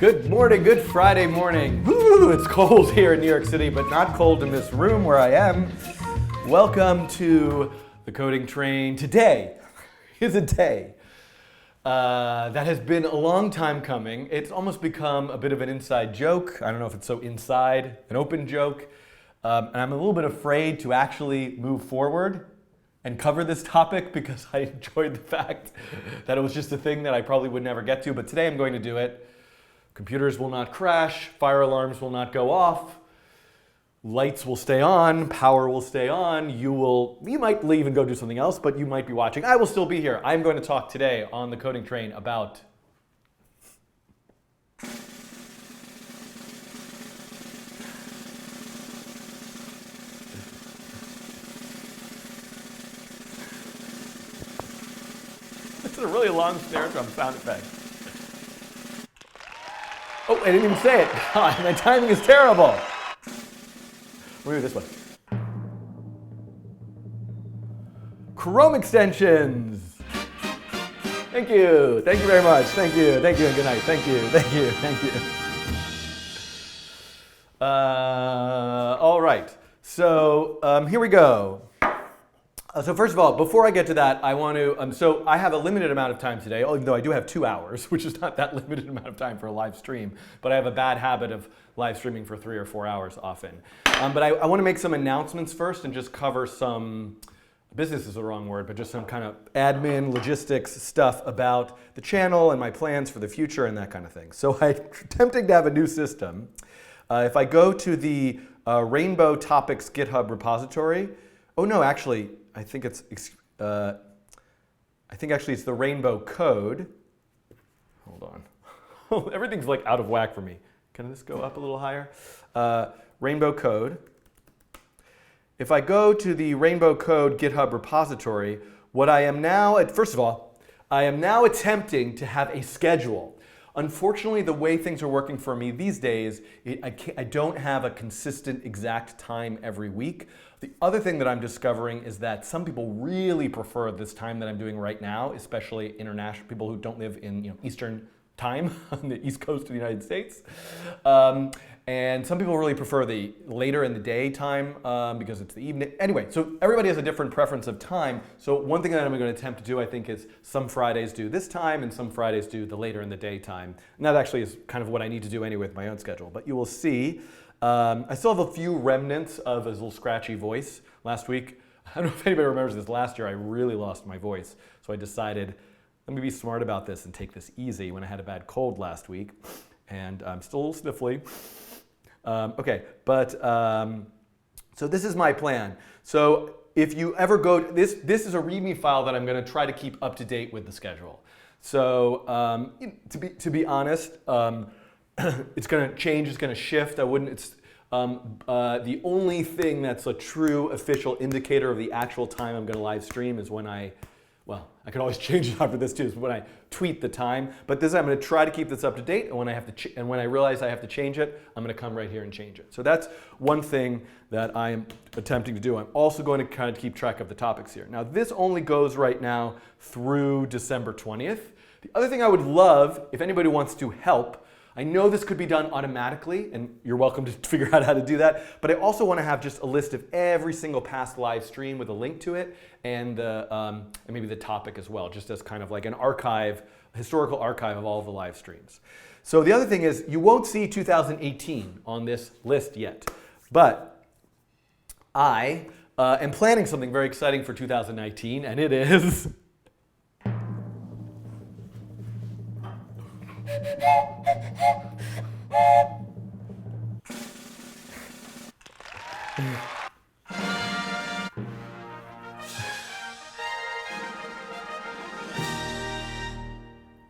Good morning, good Friday morning. Woo, it's cold here in New York City, but not cold in this room where I am. Welcome to the coding train. Today is a day that has been a long time coming. It's almost become a bit of an inside joke. I don't know if it's so inside, an open joke. And I'm a little bit afraid to actually move forward and cover this topic because I enjoyed the fact that it was just a thing that I probably would never get to. But today I'm going to do it. Computers will not crash, fire alarms will not go off, lights will stay on, power will stay on, you might leave and go do something else, but you might be watching. I will still be here. I'm going to talk today on the coding train about it's a really long snare drum sound effect. Oh, I didn't even say it. God, my timing is terrible. We'll do this one. Chrome extensions. Thank you. Thank you very much. Thank you. Thank you and good night. Thank you. Thank you. Thank you. All right. So here we go. So first of all, before I get to that, I want to, so I have a limited amount of time today, although I do have 2 hours, which is not that limited amount of time for a live stream, but I have a bad habit of live streaming for 3 or 4 hours often. But I want to make some announcements first and just cover some, business is the wrong word, but just some kind of admin, logistics stuff about the channel and my plans for the future and that kind of thing. So I'm attempting to have a new system. If I go to the Rainbow Topics GitHub repository, oh no, actually, I think actually it's the Rainbow Code. Hold on. Everything's like out of whack for me. Can this go up a little higher? Rainbow Code. If I go to the Rainbow Code GitHub repository, what I am now, first of all, I am now attempting to have a schedule. Unfortunately, the way things are working for me these days, I don't have a consistent exact time every week. The other thing that I'm discovering is that some people really prefer this time that I'm doing right now, especially international people who don't live in Eastern time on the East Coast of the United States. And some people really prefer the later in the day time because it's the evening. Anyway, so everybody has a different preference of time. So one thing that I'm going to attempt to do, I think, is some Fridays do this time and some Fridays do the later in the day time. And that actually is kind of what I need to do anyway with my own schedule. But you will see, I still have a few remnants of a little scratchy voice. Last week, I don't know if anybody remembers this, last year I really lost my voice. So I decided, let me be smart about this and take this easy when I had a bad cold last week. And I'm still a little sniffly. Okay, but so this is my plan. So if you ever go, this is a README file that I'm going to try to keep up to date with the schedule. So to be honest, it's going to change, it's going to shift. It's the only thing that's a true official indicator of the actual time I'm going to live stream is when I can always change it after this too, is when I tweet the time. But this, I'm going to try to keep this up to date, and when I realize I have to change it, I'm going to come right here and change it. So that's one thing that I am attempting to do. I'm also going to kind of keep track of the topics here. Now this only goes right now through December 20th. The other thing I would love, if anybody wants to help, I know this could be done automatically, and you're welcome to figure out how to do that, but I also want to have just a list of every single past live stream with a link to it, and maybe the topic as well, just as kind of like an archive, a historical archive of all of the live streams. So the other thing is, you won't see 2018 on this list yet, but I am planning something very exciting for 2019, and it is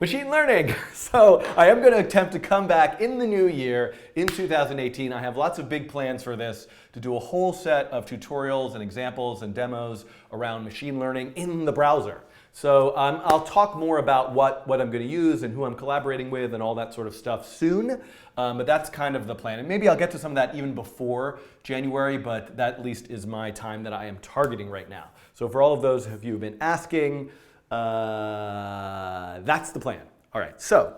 machine learning. So I am going to attempt to come back in the new year, in 2018. I have lots of big plans for this, to do a whole set of tutorials and examples and demos around machine learning in the browser. So I'll talk more about what I'm going to use and who I'm collaborating with and all that sort of stuff soon. But that's kind of the plan. And maybe I'll get to some of that even before January, but that at least is my time that I am targeting right now. So for all of those of you who've been asking, that's the plan. All right, so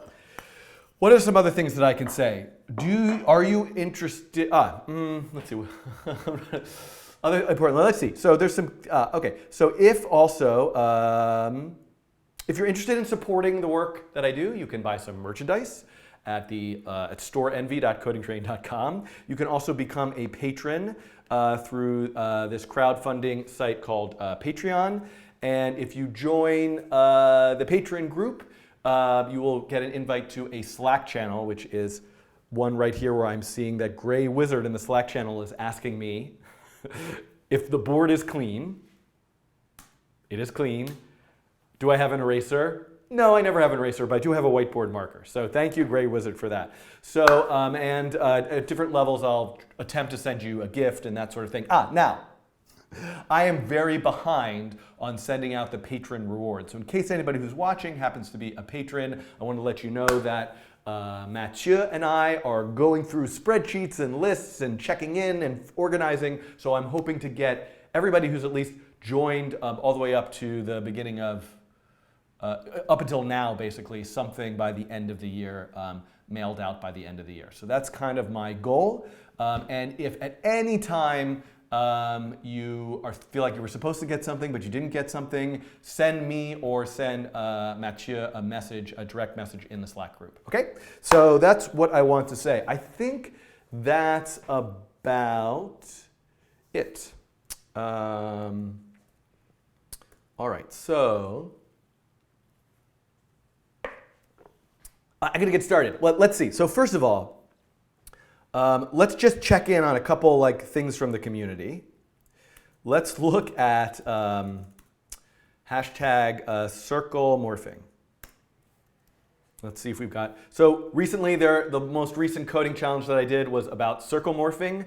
What are some other things that I can say? Are you interested? Let's see. Other important. Let's see. So there's some. Okay. So if you're interested in supporting the work that I do, you can buy some merchandise at storeenvy.codingtrain.com. You can also become a patron through this crowdfunding site called Patreon. And if you join the patron group, you will get an invite to a Slack channel, which is one right here where I'm seeing that gray wizard in the Slack channel is asking me if the board is clean. It is clean. Do I have an eraser? No, I never have an eraser, but I do have a whiteboard marker. So thank you, Gray Wizard, for that. So, at different levels, I'll attempt to send you a gift and that sort of thing. Now, I am very behind on sending out the patron reward. So in case anybody who's watching happens to be a patron, I want to let you know that Mathieu and I are going through spreadsheets and lists and checking in and organizing. So I'm hoping to get everybody who's at least joined all the way up to the beginning of up until now, basically, something by the end of the year, mailed out by the end of the year. So that's kind of my goal. And if at any time you feel like you were supposed to get something, but you didn't get something, send me or send Mathieu a message, a direct message in the Slack group. Okay? So that's what I want to say. I think that's about it. All right, so I'm going to get started. Let's see. So first of all, let's just check in on a couple things from the community. Let's look at hashtag circle morphing. Let's see if we've got. So recently, the most recent coding challenge that I did was about circle morphing,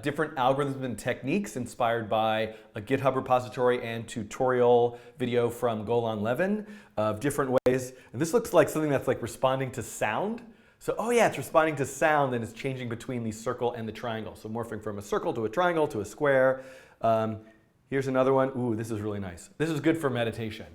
different algorithms and techniques inspired by a GitHub repository and tutorial video from Golan Levin of different ways. And this looks like something that's responding to sound. So, oh yeah, it's responding to sound and it's changing between the circle and the triangle. So morphing from a circle to a triangle to a square. Here's another one. Ooh, this is really nice. This is good for meditation.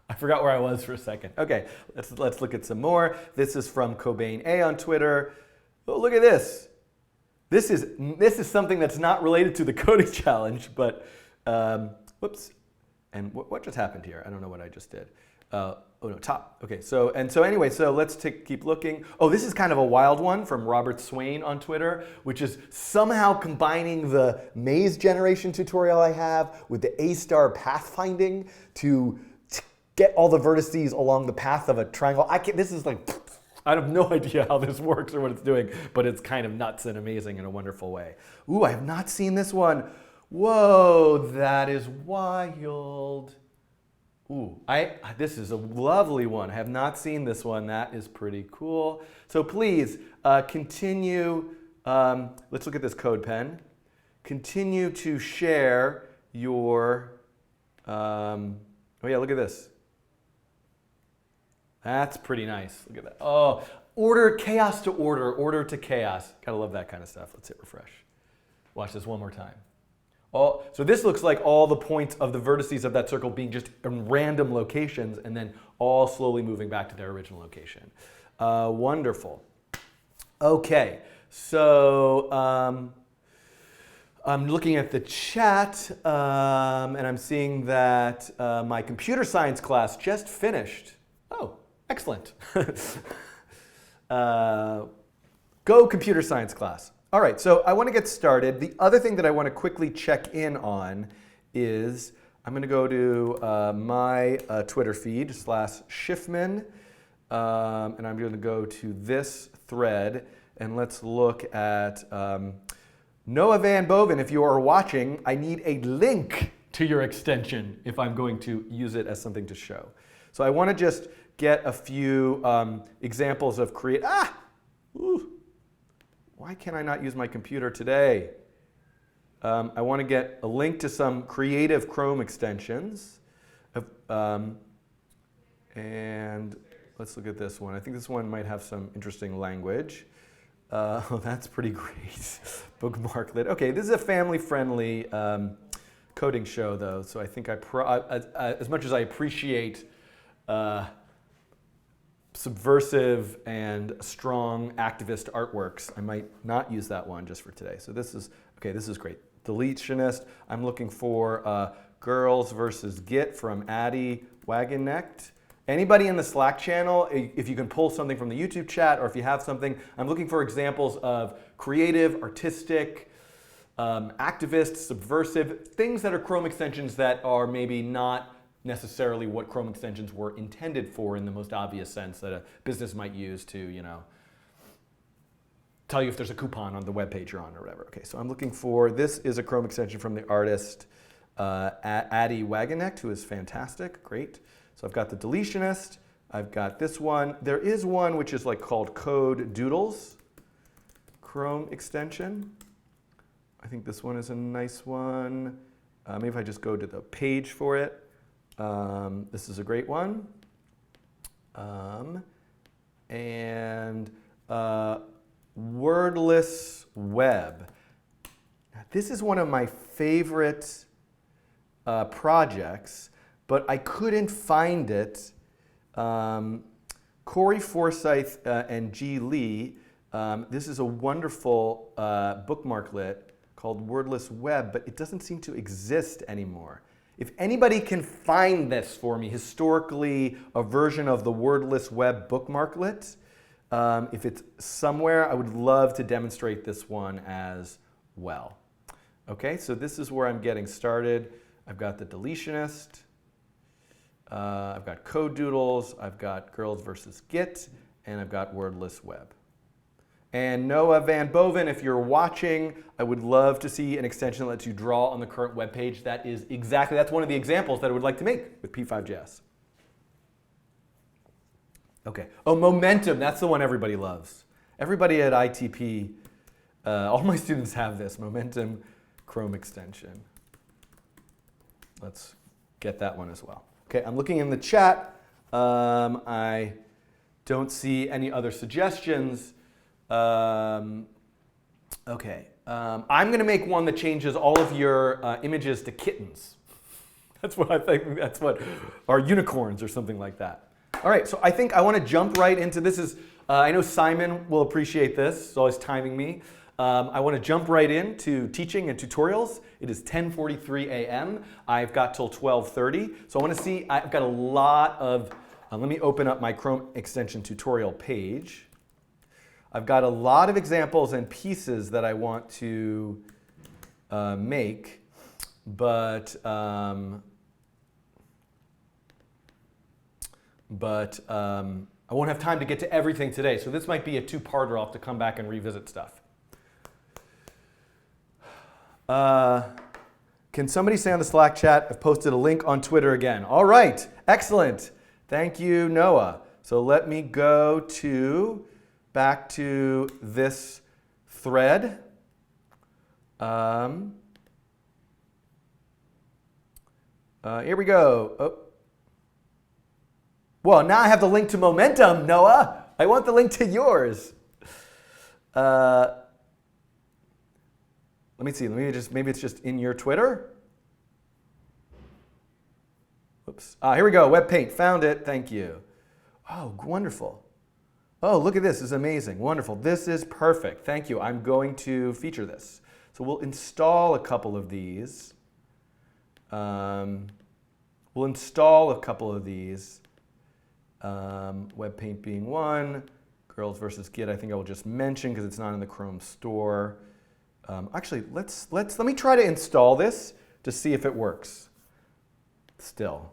I forgot where I was for a second. Okay, let's look at some more. This is from Cobain A on Twitter. Oh, look at this. This is something that's not related to the coding challenge, but whoops. And what just happened here? I don't know what I just did. Oh no, top. Okay, so anyway, so let's keep looking. Oh, this is kind of a wild one from Robert Swain on Twitter, which is somehow combining the maze generation tutorial I have with the A-star pathfinding to get all the vertices along the path of a triangle. This is I have no idea how this works or what it's doing, but it's kind of nuts and amazing in a wonderful way. Ooh, I have not seen this one. Whoa, that is wild. Ooh, this is a lovely one. I have not seen this one. That is pretty cool. So please continue. Let's look at this code pen. Continue to share your. Oh yeah, look at this. That's pretty nice. Look at that. Oh, chaos to order to chaos. Gotta love that kind of stuff. Let's hit refresh. Watch this one more time. Oh, so this looks like all the points of the vertices of that circle being just in random locations and then all slowly moving back to their original location. Wonderful. Okay, so I'm looking at the chat and I'm seeing that my computer science class just finished. Oh, excellent. Go computer science class. All right, so I want to get started. The other thing that I want to quickly check in on is I'm going to go to my Twitter feed /Schiffman, and I'm going to go to this thread, and let's look at Noah Van Boven. If you are watching, I need a link to your extension if I'm going to use it as something to show. So I want to just get a few examples of why can I not use my computer today? I want to get a link to some creative Chrome extensions. And let's look at this one. I think this one might have some interesting language. Oh, that's pretty great. Bookmarklet. Okay, this is a family-friendly coding show, though, so I think as much as I appreciate subversive and strong activist artworks, I might not use that one just for today. So this is, okay, this is great. Deletionist. I'm looking for Girls versus Git from Addy Wagenknecht. Anybody in the Slack channel, if you can pull something from the YouTube chat or if you have something, I'm looking for examples of creative, artistic, activist, subversive, things that are Chrome extensions that are maybe not necessarily what Chrome extensions were intended for in the most obvious sense that a business might use to, you know, tell you if there's a coupon on the web page you're on or whatever. Okay, so I'm looking for, this is a Chrome extension from the artist Addy Wagenknecht, who is fantastic, great. So I've got the deletionist, I've got this one. There is one which is like called Code Doodles, Chrome extension. I think this one is a nice one. Maybe if I just go to the page for it. This is a great one. And wordless web. This is one of my favorite projects, but I couldn't find it. Corey Forsyth and G. Lee, this is a wonderful bookmarklet called Wordless Web, but it doesn't seem to exist anymore. If anybody can find this for me, historically a version of the Wordless Web bookmarklet, if it's somewhere, I would love to demonstrate this one as well. Okay, so this is where I'm getting started. I've got the deletionist. I've got Code Doodles, I've got Girls versus Git, and I've got Wordless Web. And Noah Van Boven, if you're watching, I would love to see an extension that lets you draw on the current web page. That is exactly, that's one of the examples that I would like to make with P5.js. Okay, oh, Momentum, that's the one everybody loves. Everybody at ITP, all my students have this, Momentum Chrome extension. Let's get that one as well. Okay, I'm looking in the chat. I don't see any other suggestions. Okay, I'm going to make one that changes all of your images to kittens. That's what I think, that's what, or unicorns or something like that. All right, so I think I want to jump right into this. Is I know Simon will appreciate this. He's always timing me. I want to jump right into teaching and tutorials. It is 10:43 a.m. I've got till 12:30. So I want to see, I've got a lot of, let me open up my Chrome extension tutorial page. I've got a lot of examples and pieces that I want to make, but I won't have time to get to everything today. So this might be a two-parter. I'll have to come back and revisit stuff. Can somebody say on the Slack chat, I've posted a link on Twitter again. All right, excellent. Thank you, Noah. So let me go back to this thread. Here we go. Oh. Well, now I have the link to Momentum, Noah. I want the link to yours. Let me see. Maybe it's just in your Twitter. Oops. Here we go. Web Paint. Found it. Thank you. Oh, wonderful. Oh, look at this. This is amazing. Wonderful. This is perfect. Thank you. I'm going to feature this. So we'll install a couple of these. Web Paint being one. Girls versus Git, I think I will just mention because it's not in the Chrome store. Actually, let me try to install this to see if it works still.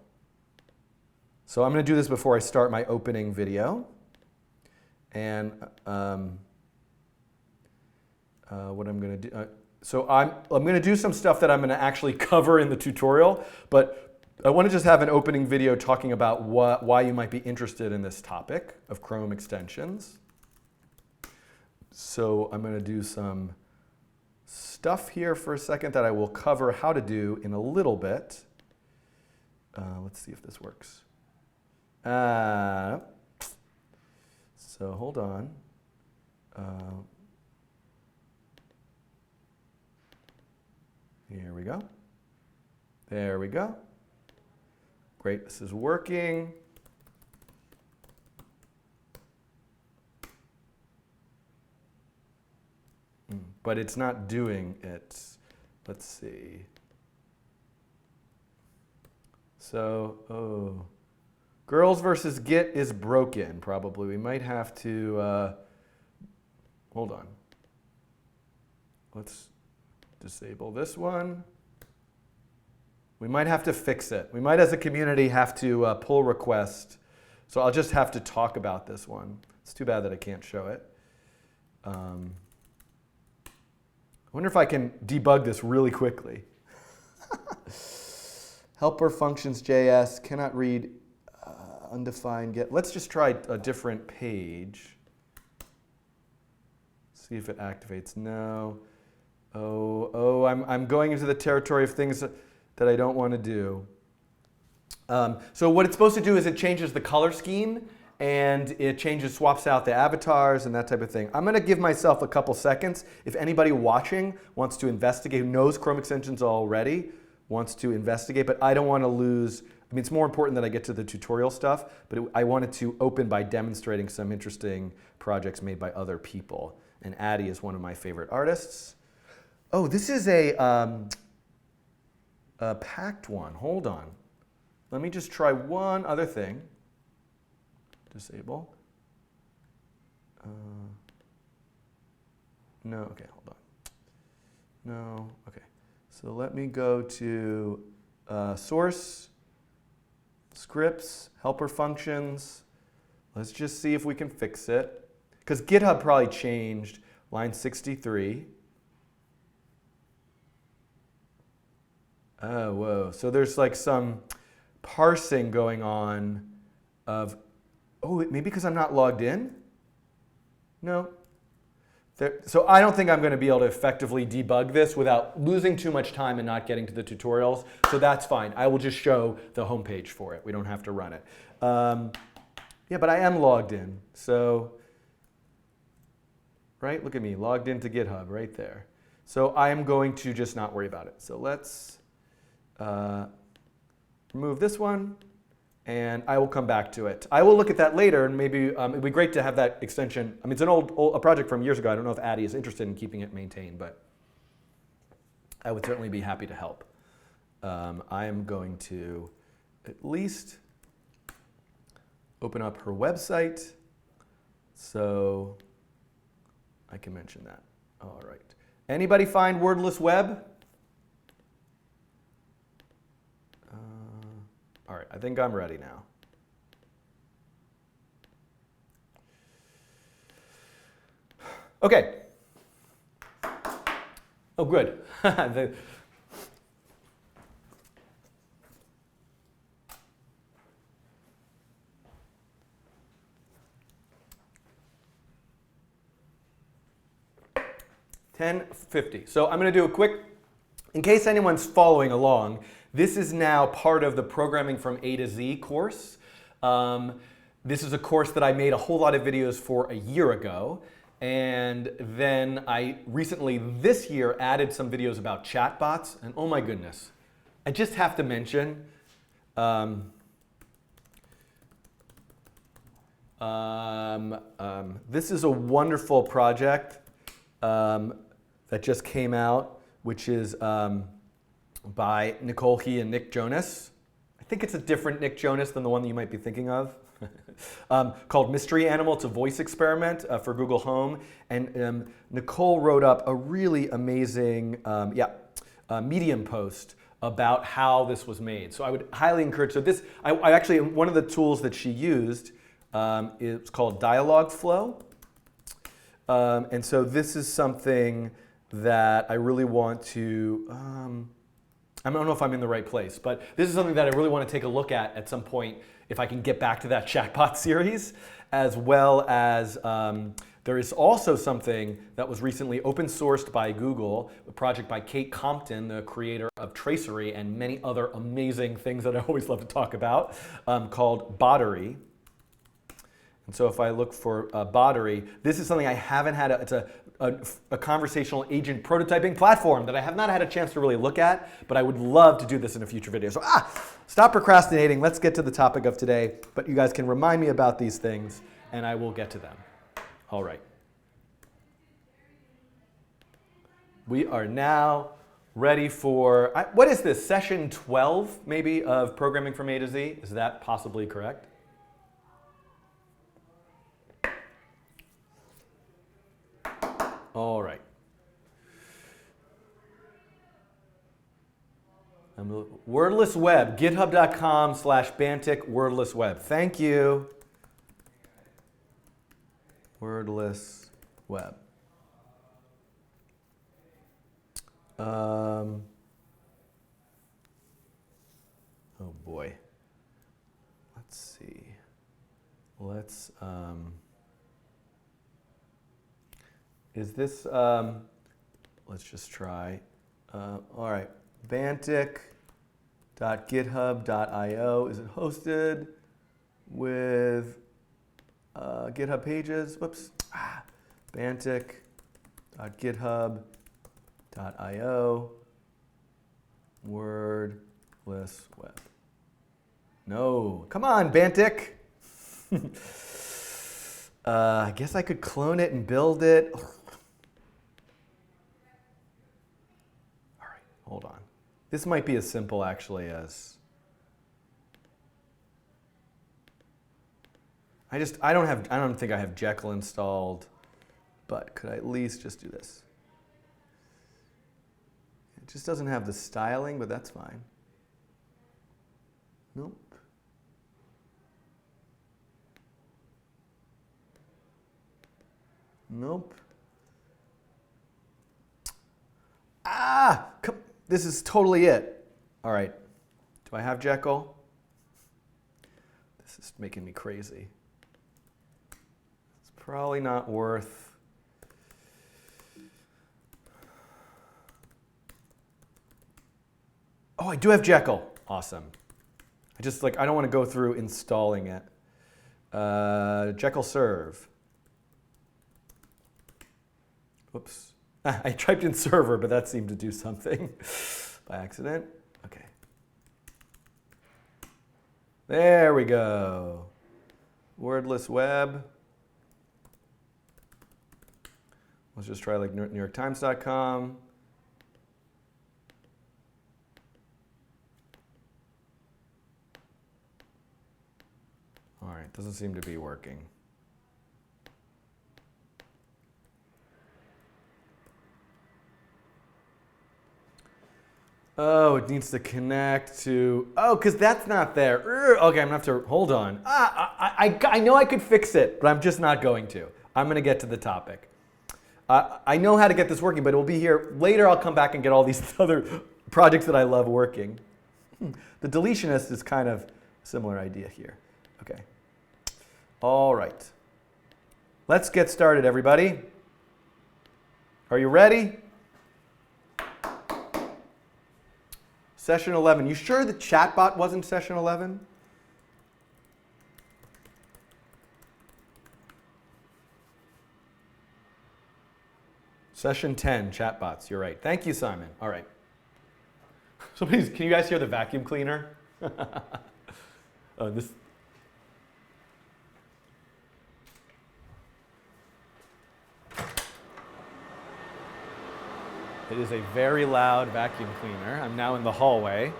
So I'm going to do this before I start my opening video. And what I'm going to do, so I'm going to do some stuff that I'm going to actually cover in the tutorial, but I want to just have an opening video talking about why you might be interested in this topic of Chrome extensions. So I'm going to do some stuff here for a second that I will cover how to do in a little bit. Let's see if this works. So hold on. Here we go. There we go. Great, this is working. But it's not doing it. Let's see. So, oh. Girls versus Git is broken, probably. We might have to, hold on. Let's disable this one. We might have to fix it. We might, as a community, have to pull request. So I'll just have to talk about this one. It's too bad that I can't show it. I wonder if I can debug this really quickly. Helper functions JS cannot read undefined get. Let's just try a different page. See if it activates. No. Oh, I'm going into the territory of things that I don't want to do. So what it's supposed to do is it changes the color scheme, and it swaps out the avatars and that type of thing. I'm going to give myself a couple seconds. If anybody watching wants to investigate, who knows Chrome extensions already, wants to investigate, but I don't want to lose. I mean, it's more important that I get to the tutorial stuff, but I wanted to open by demonstrating some interesting projects made by other people. And Addie is one of my favorite artists. Oh, this is a packed one. Hold on. Let me just try one other thing. Disable. No, okay, hold on. No, okay. So let me go to source, scripts, helper functions. Let's just see if we can fix it. Because GitHub probably changed line 63. Oh, whoa. So there's like some parsing going on of, oh, maybe because I'm not logged in? No. So I don't think I'm going to be able to effectively debug this without losing too much time and not getting to the tutorials. So that's fine. I will just show the homepage for it. We don't have to run it. Yeah, but I am logged in. So, right, look at me, logged into GitHub right there. So I am going to just not worry about it. So let's remove this one, and I will come back to it. I will look at that later, and maybe it'd be great to have that extension. I mean, it's an old project from years ago. I don't know if Addie is interested in keeping it maintained, but I would certainly be happy to help. I am going to at least open up her website so I can mention that. All right. Anybody find Wordless Web? All right, I think I'm ready now. Okay. Oh, good. $10.50. So I'm going to do a quick, in case anyone's following along, this is now part of the Programming from A to Z course. This is a course that I made a whole lot of videos for a year ago. And then I recently, this year, added some videos about chatbots. And oh my goodness, I just have to mention, this is a wonderful project that just came out, which is by Nicole He and Nick Jonas. I think it's a different Nick Jonas than the one that you might be thinking of. Called Mystery Animal. It's a voice experiment for Google Home. And Nicole wrote up a really amazing Medium post about how this was made. So I would highly encourage, so this, I actually, one of the tools that she used is called Dialogflow. And so this is something that I really want to, I don't know if I'm in the right place, but this is something that I really want to take a look at some point if I can get back to that chatbot series, as well as there is also something that was recently open sourced by Google, a project by Kate Compton, the creator of Tracery and many other amazing things that I always love to talk about, called Bottery. And so if I look for Bottery, this is something I haven't had, it's a conversational agent prototyping platform that I have not had a chance to really look at, but I would love to do this in a future video. So stop procrastinating, let's get to the topic of today, but you guys can remind me about these things and I will get to them. All right. We are now ready for, what is this, session 12 maybe of Programming from A to Z? Is that possibly correct? All right. Wordless web, github.com/Bantic wordless web. Thank you. Wordless web. Oh boy. Let's see. Let's, is this, let's just try. All right, bantic.github.io. Is it hosted with GitHub pages? Whoops. Bantic.github.io. Wordless web. No, come on, Bantic. I guess I could clone it and build it. All right, hold on. This might be as simple actually as, I don't think I have Jekyll installed, but could I at least just do this? It just doesn't have the styling, but that's fine. Nope. Nope. This is totally it. All right. Do I have Jekyll? This is making me crazy. It's probably not worth. Oh, I do have Jekyll. Awesome. I don't want to go through installing it. Jekyll serve. Whoops. I typed in server, but that seemed to do something by accident. Okay. There we go. Wordless web. Let's just try like NewYorkTimes.com. All right, doesn't seem to be working. Oh, it needs to connect to, because that's not there. Okay, I'm gonna have to, hold on. I know I could fix it, but I'm just not going to. I'm gonna get to the topic. I know how to get this working, but it will be here. Later I'll come back and get all these other projects that I love working. The deletionist is kind of a similar idea here. Okay. All right. Let's get started, everybody. Are you ready? Session 11. You sure the chatbot wasn't session 11? Session 10, chatbots. You're right. Thank you, Simon. All right. Can you guys hear the vacuum cleaner? It is a very loud vacuum cleaner. I'm now in the hallway.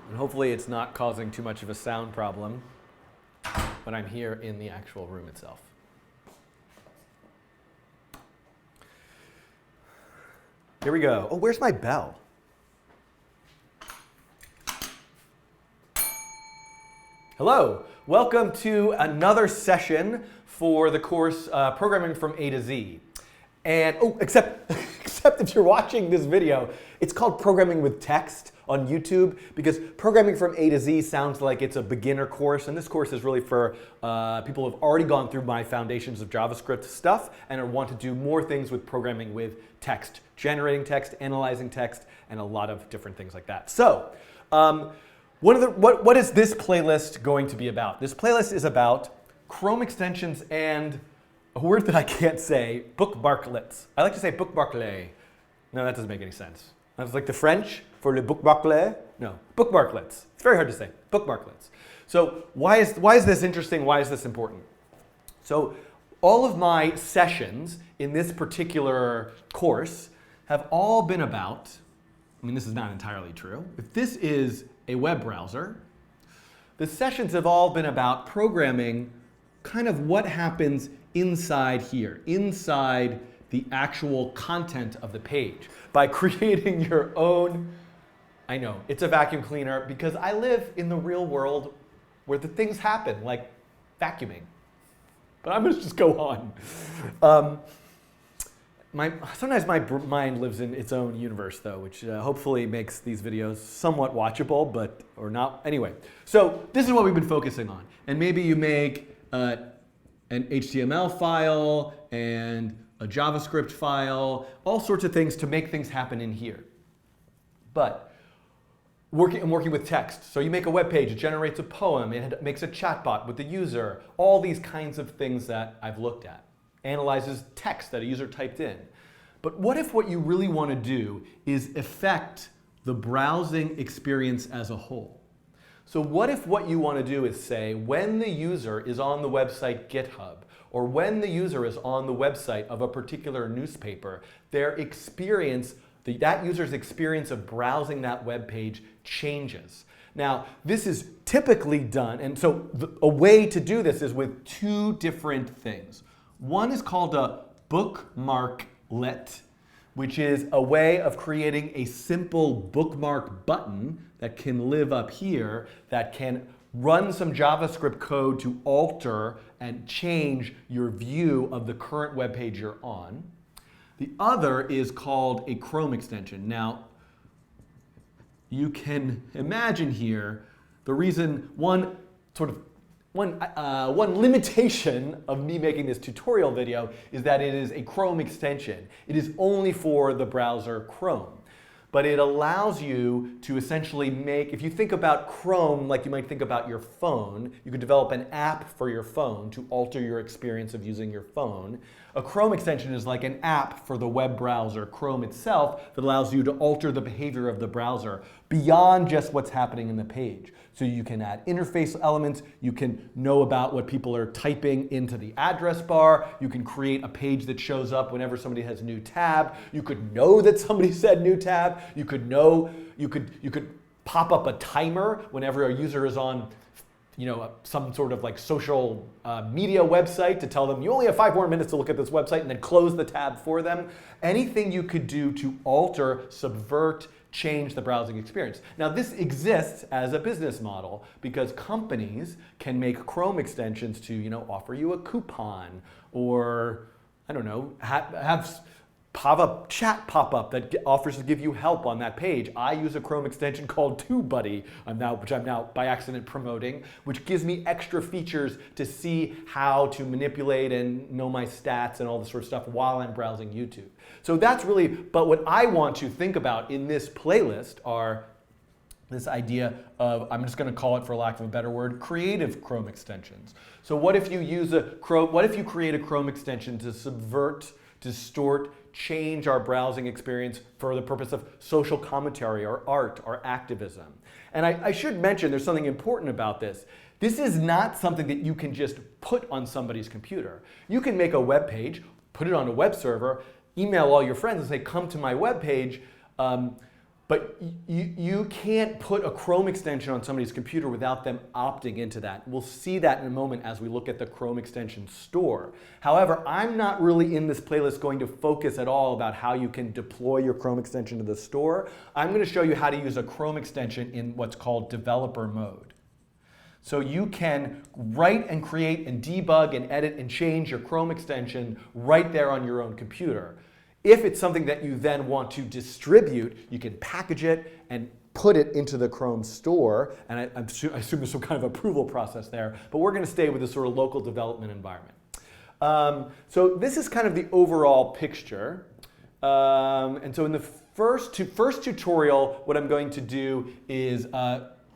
And hopefully it's not causing too much of a sound problem when I'm here in the actual room itself. Here we go. Oh, where's my bell? Hello. Welcome to another session for the course Programming from A to Z. And, except if you're watching this video, it's called Programming with Text on YouTube because Programming from A to Z sounds like it's a beginner course, and this course is really for people who have already gone through my Foundations of JavaScript stuff and want to do more things with programming with text, generating text, analyzing text, and a lot of different things like that. So, What is this playlist going to be about? This playlist is about Chrome extensions and a word that I can't say, bookmarklets. I like to say bookmarklet. No, that doesn't make any sense. That's like the French for le bookmarklet. No, bookmarklets. It's very hard to say, bookmarklets. So why is this interesting? Why is this important? So all of my sessions in this particular course have all been about, I mean, this is not entirely true. If this is a web browser, the sessions have all been about programming kind of what happens inside here, inside the actual content of the page, by creating your own, I know, it's a vacuum cleaner because I live in the real world where the things happen, like vacuuming. But I'm going to just go on. Sometimes my mind lives in its own universe, though, which hopefully makes these videos somewhat watchable, but or not. Anyway, so this is what we've been focusing on. And maybe you make an HTML file and a JavaScript file, all sorts of things to make things happen in here. But I'm working with text. So you make a web page, it generates a poem, it makes a chatbot with the user, all these kinds of things that I've looked at. Analyzes text that a user typed in. But what if what you really want to do is affect the browsing experience as a whole? So what if what you want to do is say when the user is on the website GitHub, or when the user is on the website of a particular newspaper, their experience, that user's experience of browsing that web page changes. Now, this is typically done, and so a way to do this is with two different things. One is called a bookmarklet, which is a way of creating a simple bookmark button that can live up here, that can run some JavaScript code to alter and change your view of the current web page you're on. The other is called a Chrome extension. Now, you can imagine here the reason one limitation of me making this tutorial video is that it is a Chrome extension. It is only for the browser Chrome. But it allows you to essentially make, if you think about Chrome like you might think about your phone, you could develop an app for your phone to alter your experience of using your phone. A Chrome extension is like an app for the web browser, Chrome itself, that allows you to alter the behavior of the browser beyond just what's happening in the page. So you can add interface elements, you can know about what people are typing into the address bar, you can create a page that shows up whenever somebody has a new tab, you could know that somebody said new tab, you could pop up a timer whenever a user is on some sort of like social media website to tell them you only have 5 more minutes to look at this website and then close the tab for them. Anything you could do to alter, subvert, change the browsing experience. Now this exists as a business model because companies can make Chrome extensions to offer you a coupon or I don't know, have pop-up chat pop-up that offers to give you help on that page. I use a Chrome extension called TubeBuddy, which I'm now by accident promoting, which gives me extra features to see how to manipulate and know my stats and all this sort of stuff while I'm browsing YouTube. So that's really, but what I want to think about in this playlist are this idea of, I'm just going to call it, for lack of a better word, creative Chrome extensions. So what if you create a Chrome extension to subvert, distort, change our browsing experience for the purpose of social commentary or art or activism? And I should mention there's something important about this. This is not something that you can just put on somebody's computer. You can make a web page, put it on a web server, email all your friends and say, come to my web page, but you can't put a Chrome extension on somebody's computer without them opting into that. We'll see that in a moment as we look at the Chrome extension store. However, I'm not really in this playlist going to focus at all about how you can deploy your Chrome extension to the store. I'm going to show you how to use a Chrome extension in what's called developer mode. So you can write and create and debug and edit and change your Chrome extension right there on your own computer. If it's something that you then want to distribute, you can package it and put it into the Chrome store, and I assume there's some kind of approval process there, but we're going to stay with this sort of local development environment. So this is kind of the overall picture. And so in the first tutorial, what I'm going to do is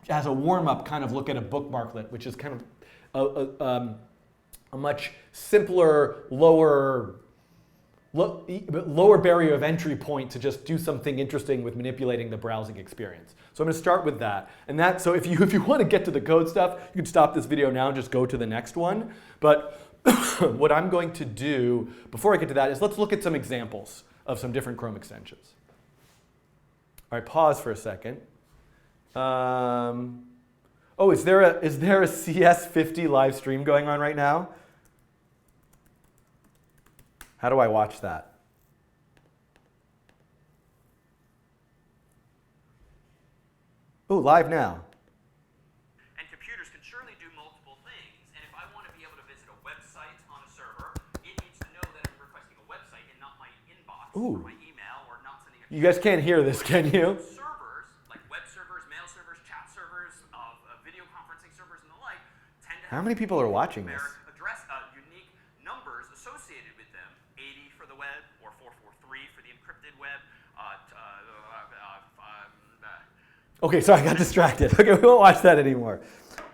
as a warm-up, kind of look at a bookmarklet, which is kind of a much simpler, lower barrier of entry point to just do something interesting with manipulating the browsing experience. So I'm going to start with that. And that, so if you want to get to the code stuff, you can stop this video now and just go to the next one. But what I'm going to do before I get to that is let's look at some examples of some different Chrome extensions. All right, pause for a second. Oh, is there a CS50 live stream going on right now? How do I watch that? Oh, live now. And computers can surely do multiple things. And if I want to be able to visit a website on a server, it needs to know that I'm requesting a website and not my inbox or my email or not sending a... You guys can't hear this, can you? Servers, like web servers, mail servers, chat servers, video conferencing servers, and the like, tend to have... How many people are watching this? Address unique numbers associated with them. 80 for the web, or 443 for the encrypted web. Okay, sorry, I got distracted. Okay, we won't watch that anymore.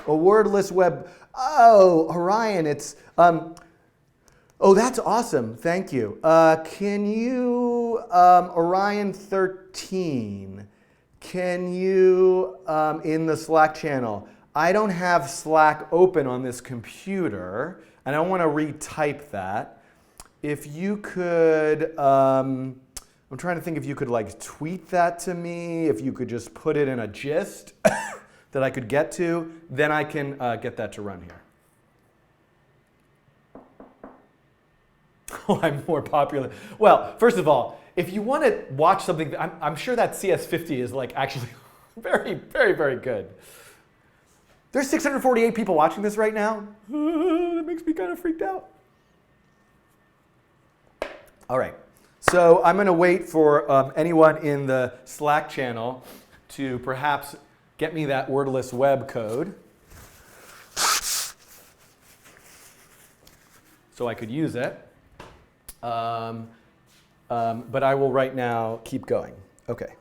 A wordless web. Oh, Orion, it's... oh, that's awesome. Thank you. Can you, Orion 13, can you, in the Slack channel, I don't have Slack open on this computer, and I want to retype that. If you could... I'm trying to think if you could like tweet that to me, if you could just put it in a gist that I could get to, then I can get that to run here. Oh, I'm more popular. Well, first of all, if you want to watch something, I'm sure that CS50 is like actually very, very, very good. There's 648 people watching this right now. That makes me kind of freaked out. All right. So I'm going to wait for anyone in the Slack channel to perhaps get me that wordless web code so I could use it. But I will right now keep going. Okay.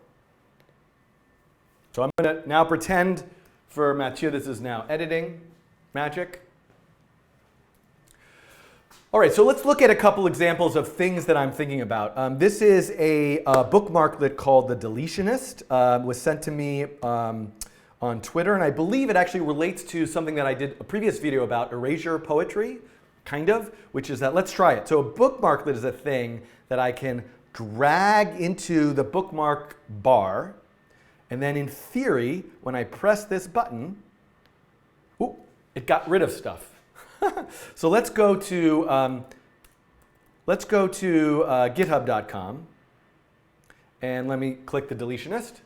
So I'm going to now pretend for Mathieu this is now editing magic. All right, so let's look at a couple examples of things that I'm thinking about. This is a bookmarklet called The Deletionist. Was sent to me on Twitter, and I believe it actually relates to something that I did a previous video about, erasure poetry, kind of, which is that, let's try it. So a bookmarklet is a thing that I can drag into the bookmark bar, and then in theory, when I press this button, ooh, it got rid of stuff. So let's go to github.com, and let me click the deletionist.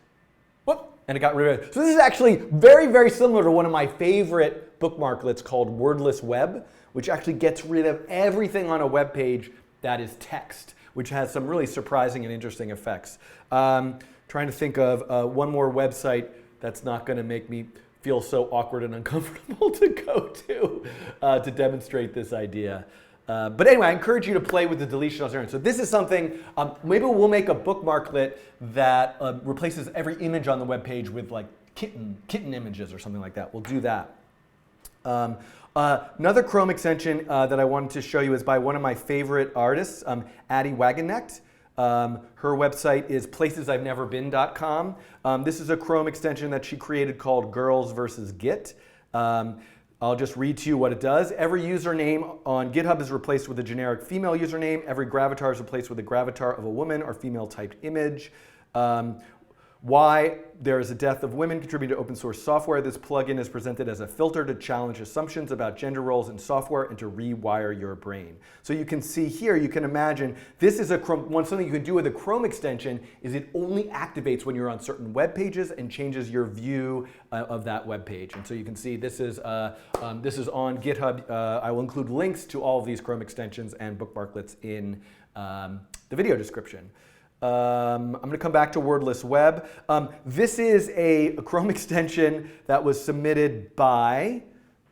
Whoop, and it got rid of it. So this is actually very, very similar to one of my favorite bookmarklets called Wordless Web, which actually gets rid of everything on a web page that is text, which has some really surprising and interesting effects. Trying to think of one more website that's not going to make me feel so awkward and uncomfortable to go to demonstrate this idea. But anyway, I encourage you to play with the deletion alternative. So this is something, maybe we'll make a bookmarklet that replaces every image on the web page with like kitten images or something like that. We'll do that. Another Chrome extension that I wanted to show you is by one of my favorite artists, Addie Wagenknecht. Her website is placesI'veneverbeen.com. This is a Chrome extension that she created called Girls versus Git. I'll just read to you what it does. Every username on GitHub is replaced with a generic female username. Every gravatar is replaced with a gravatar of a woman or female typed image. Why there is a death of women contributing to open source software. This plugin is presented as a filter to challenge assumptions about gender roles in software and to rewire your brain. So you can see here, you can imagine, this is something you can do with a Chrome extension is it only activates when you're on certain web pages and changes your view of that web page. And so you can see this is on GitHub. I will include links to all of these Chrome extensions and bookmarklets in the video description. I'm going to come back to Wordless Web. This is a Chrome extension that was submitted by,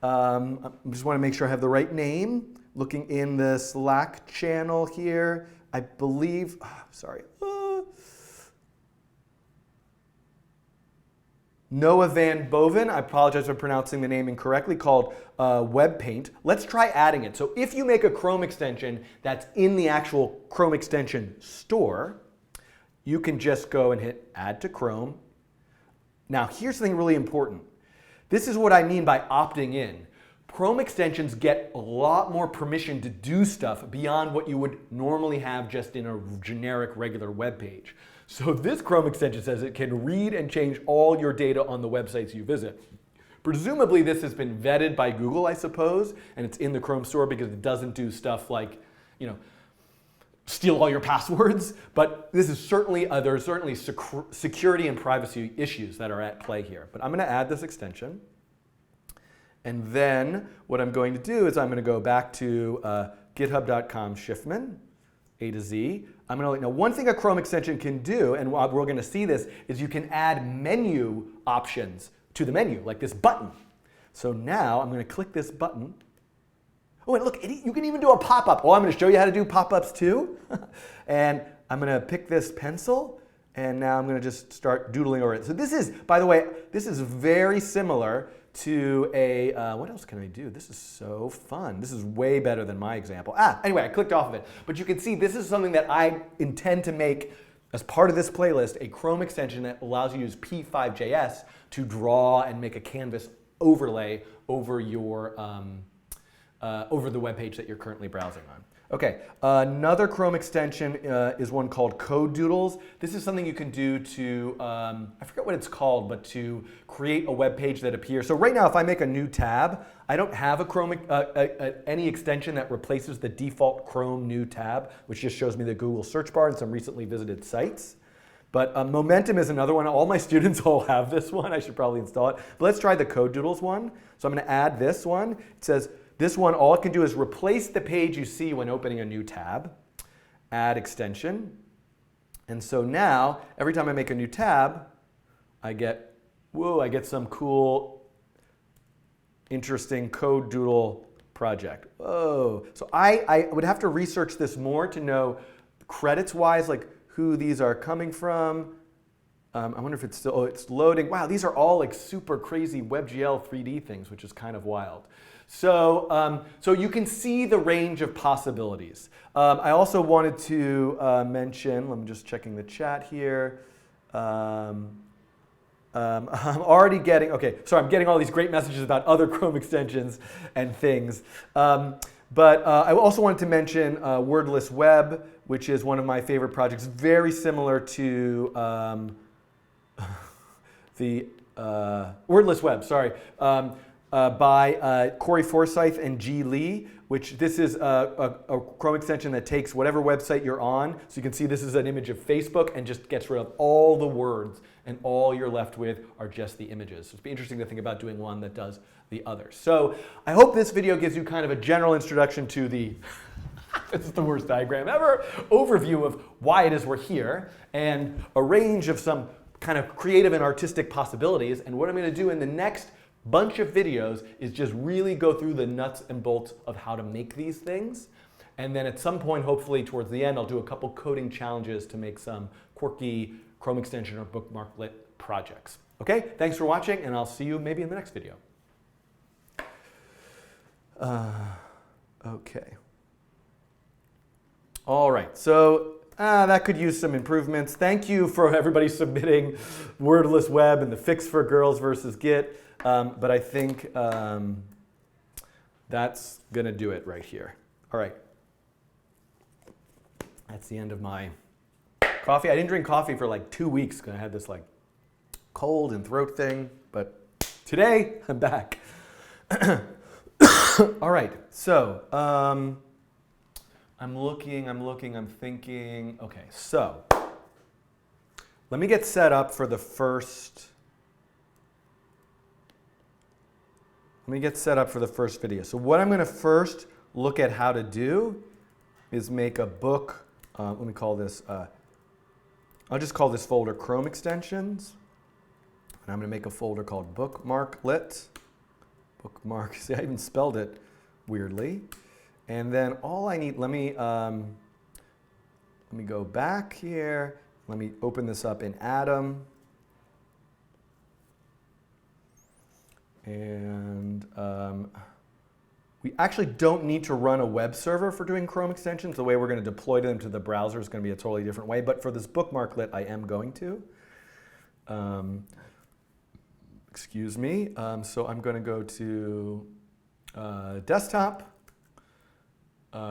I just want to make sure I have the right name, looking in the Slack channel here, I believe, Noah Van Boven, I apologize for pronouncing the name incorrectly, called Web Paint. Let's try adding it. So if you make a Chrome extension that's in the actual Chrome extension store, you can just go and hit Add to Chrome. Now here's something really important. This is what I mean by opting in. Chrome extensions get a lot more permission to do stuff beyond what you would normally have just in a generic regular web page. So this Chrome extension says it can read and change all your data on the websites you visit. Presumably this has been vetted by Google, I suppose, and it's in the Chrome store because it doesn't do stuff like, steal all your passwords. But this is certainly, there are certainly security and privacy issues that are at play here. But I'm going to add this extension. And then what I'm going to do is I'm going to go back to github.com/Schiffman, A to Z. I'm going to, now one thing a Chrome extension can do, and we're going to see this, is you can add menu options to the menu, like this button. So now I'm going to click this button. Oh, and look, you can even do a pop-up. Oh, I'm going to show you how to do pop-ups too. And I'm going to pick this pencil, and now I'm going to just start doodling over it. So this is, by the way, this is very similar to a, what else can I do? This is so fun. This is way better than my example. Anyway, I clicked off of it. But you can see this is something that I intend to make as part of this playlist, a Chrome extension that allows you to use P5.js to draw and make a canvas overlay over your, over the web page that you're currently browsing on. Okay, another Chrome extension is one called Code Doodles. This is something you can do to, I forget what it's called, but to create a web page that appears. So right now, if I make a new tab, I don't have a Chrome, any extension that replaces the default Chrome new tab, which just shows me the Google search bar and some recently visited sites. But Momentum is another one. All my students all have this one. I should probably install it. But let's try the Code Doodles one. So I'm going to add this one. It says, this one, all it can do is replace the page you see when opening a new tab, add extension. And so now, every time I make a new tab, I get, whoa, I get some cool, interesting code doodle project. Whoa. So I would have to research this more to know credits-wise, like who these are coming from. I wonder if it's still, oh, it's loading. Wow, these are all like super crazy WebGL 3D things, which is kind of wild. So, so you can see the range of possibilities. I also wanted to mention, I'm just checking the chat here. I'm already getting, okay, so I'm getting all these great messages about other Chrome extensions and things. But I also wanted to mention Wordless Web, which is one of my favorite projects, very similar to the Wordless Web, sorry. By Corey Forsyth and G. Lee, which this is a Chrome extension that takes whatever website you're on. So you can see this is an image of Facebook and just gets rid of all the words, and all you're left with are just the images. So it'd be interesting to think about doing one that does the other. So I hope this video gives you kind of a general introduction to the, this is the worst diagram ever, overview of why it is we're here, and a range of some kind of creative and artistic possibilities. And what I'm going to do in the next bunch of videos is just really go through the nuts and bolts of how to make these things. And then at some point, hopefully towards the end, I'll do a couple coding challenges to make some quirky Chrome extension or Bookmarklet projects. Okay, thanks for watching, and I'll see you maybe in the next video. Okay. All right, so that could use some improvements. Thank you for everybody submitting Wordless Web and the fix for girls versus Git. But I think that's going to do it right here. All right. That's the end of my coffee. I didn't drink coffee for like 2 weeks because I had this like cold and throat thing. But today, I'm back. All right. So I'm looking, I'm thinking. Okay, so let me get set up for the first. Let me get set up for the first video. So what I'm going to first look at how to do is make a book. Let me call this, I'll just call this folder Chrome Extensions. And I'm going to make a folder called Bookmarklet. Bookmark, see, I even spelled it weirdly. And then all I need, let me go back here. Let me open this up in Atom. And we actually don't need to run a web server for doing Chrome extensions. The way we're going to deploy them to the browser is going to be a totally different way. But for this bookmarklet, I am going to. Excuse me. So I'm going to go to desktop,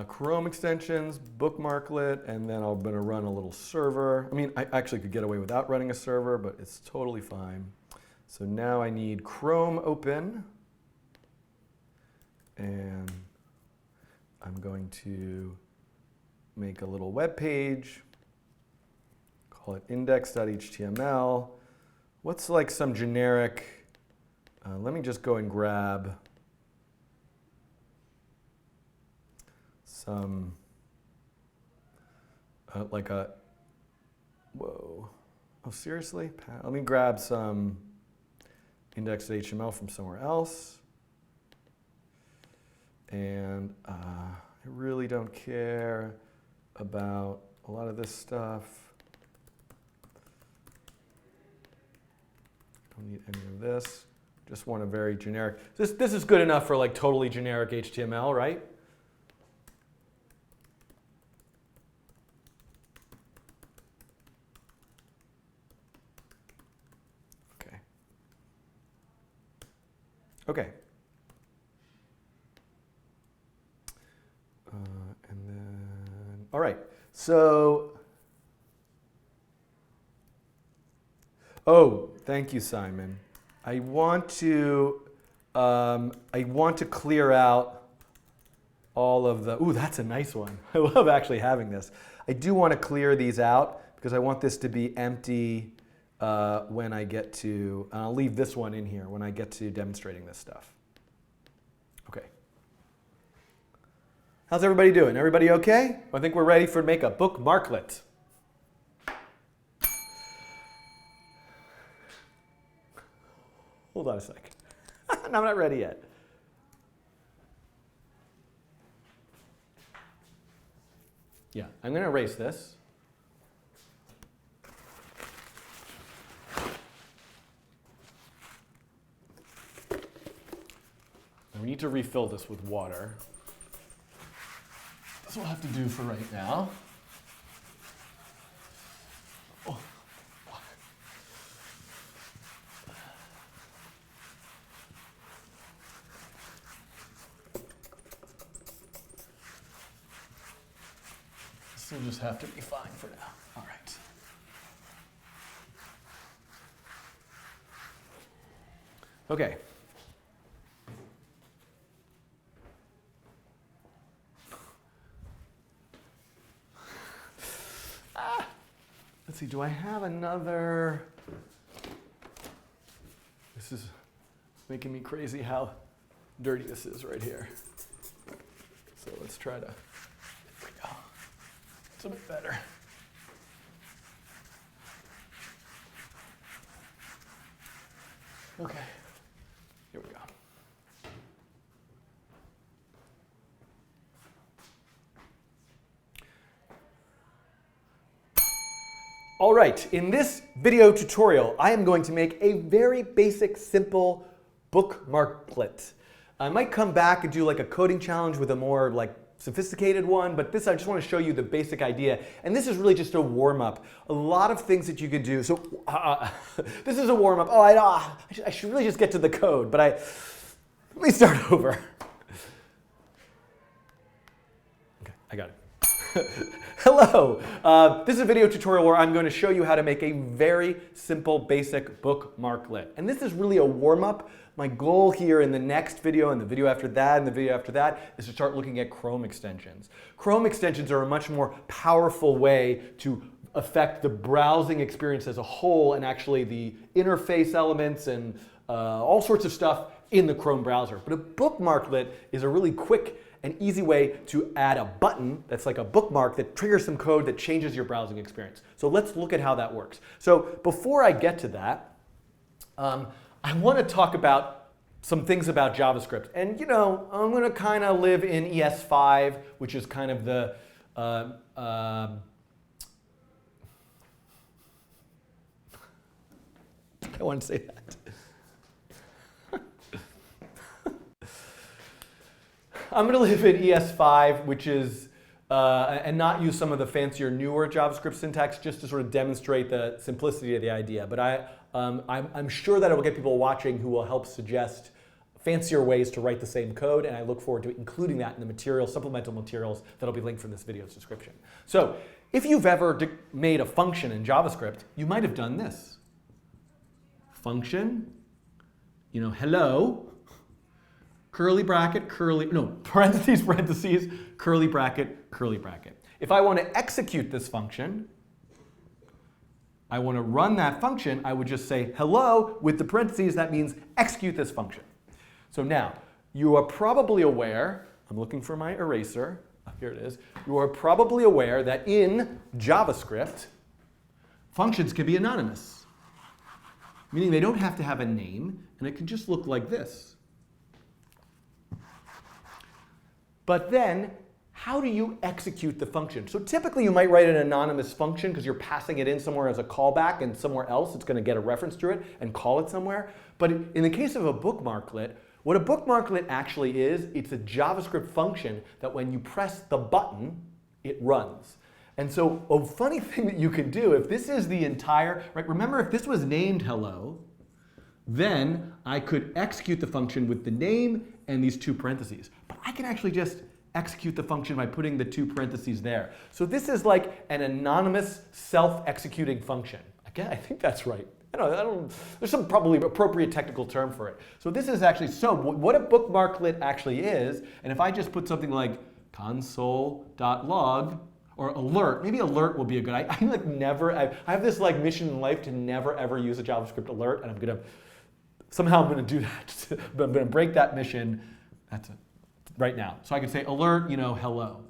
Chrome extensions, bookmarklet, and then I'm going to run a little server. I mean, I actually could get away without running a server, but it's totally fine. So now I need Chrome open, and I'm going to make a little web page, call it index.html. What's like some generic, let me just go and grab some, like a, whoa, oh seriously? Let me grab some index.html from somewhere else. And I really don't care about a lot of this stuff. Don't need any of this. Just want a very generic. This is good enough for like totally generic HTML, right? Okay. Okay. And then, all right. So, oh, thank you, Simon. I want to clear out all of the, ooh, that's a nice one. I love actually having this. I do want to clear these out because I want this to be empty when I get to, I'll leave this one in here when I get to demonstrating this stuff. Okay. How's everybody doing? Everybody okay? I think we're ready for make a bookmarklet. Hold on a sec. No, I'm not ready yet. Yeah, I'm going to erase this. And we need to refill this with water. This we'll have to do for right now. Oh. This will just have to be fine for now. All right. Okay. Let's see, do I have another? This is making me crazy how dirty this is right here. So let's try to, there we go. It's a bit better. Okay, here we go. All right, in this video tutorial, I am going to make a very basic, simple bookmarklet. I might come back and do like a coding challenge with a more like sophisticated one, but this I just want to show you the basic idea. And this is really just a warm-up. A lot of things that you could do. So this is a warm-up. Oh, I should really just get to the code, but let me start over. Okay, I got it. Hello, this is a video tutorial where I'm going to show you how to make a very simple, basic bookmarklet. And this is really a warm-up. My goal here in the next video, and the video after that, and the video after that, is to start looking at Chrome extensions. Chrome extensions are a much more powerful way to affect the browsing experience as a whole, and actually the interface elements and all sorts of stuff in the Chrome browser. But a bookmarklet is a really quick and easy way to add a button that's like a bookmark that triggers some code that changes your browsing experience. So let's look at how that works. So before I get to that, I want to talk about some things about JavaScript. And you know, I'm going to kind of live in ES5, which is kind of the I want to say that. I'm going to leave it ES5, which is, and not use some of the fancier, newer JavaScript syntax, just to sort of demonstrate the simplicity of the idea. But I'm sure that it will get people watching who will help suggest fancier ways to write the same code, and I look forward to including that in the materials, supplemental materials that'll be linked from this video's description. So if you've ever made a function in JavaScript, you might have done this. Function, hello, curly bracket, parentheses, parentheses, curly bracket, curly bracket. If I want to execute this function, I want to run that function, I would just say hello with the parentheses. That means execute this function. So now, you are probably aware, I'm looking for my eraser, here it is. You are probably aware that in JavaScript, functions can be anonymous, meaning they don't have to have a name, and it can just look like this. But then, how do you execute the function? So typically you might write an anonymous function because you're passing it in somewhere as a callback, and somewhere else it's going to get a reference to it and call it somewhere. But in the case of a bookmarklet, what a bookmarklet actually is, it's a JavaScript function that when you press the button, it runs. And so a funny thing that you can do, if this is the entire, right, remember if this was named hello, then I could execute the function with the name and these two parentheses. But I can actually just execute the function by putting the two parentheses there. So this is like an anonymous self-executing function. Again, I think that's right. There's some probably appropriate technical term for it. So this is actually, so what a bookmarklet actually is, and if I just put something like console.log or alert, maybe alert will be a good, I have this like mission in life to never ever use a JavaScript alert, and I'm going to do that. But I'm going to break that mission. That's it. Right now. So I could say alert, hello.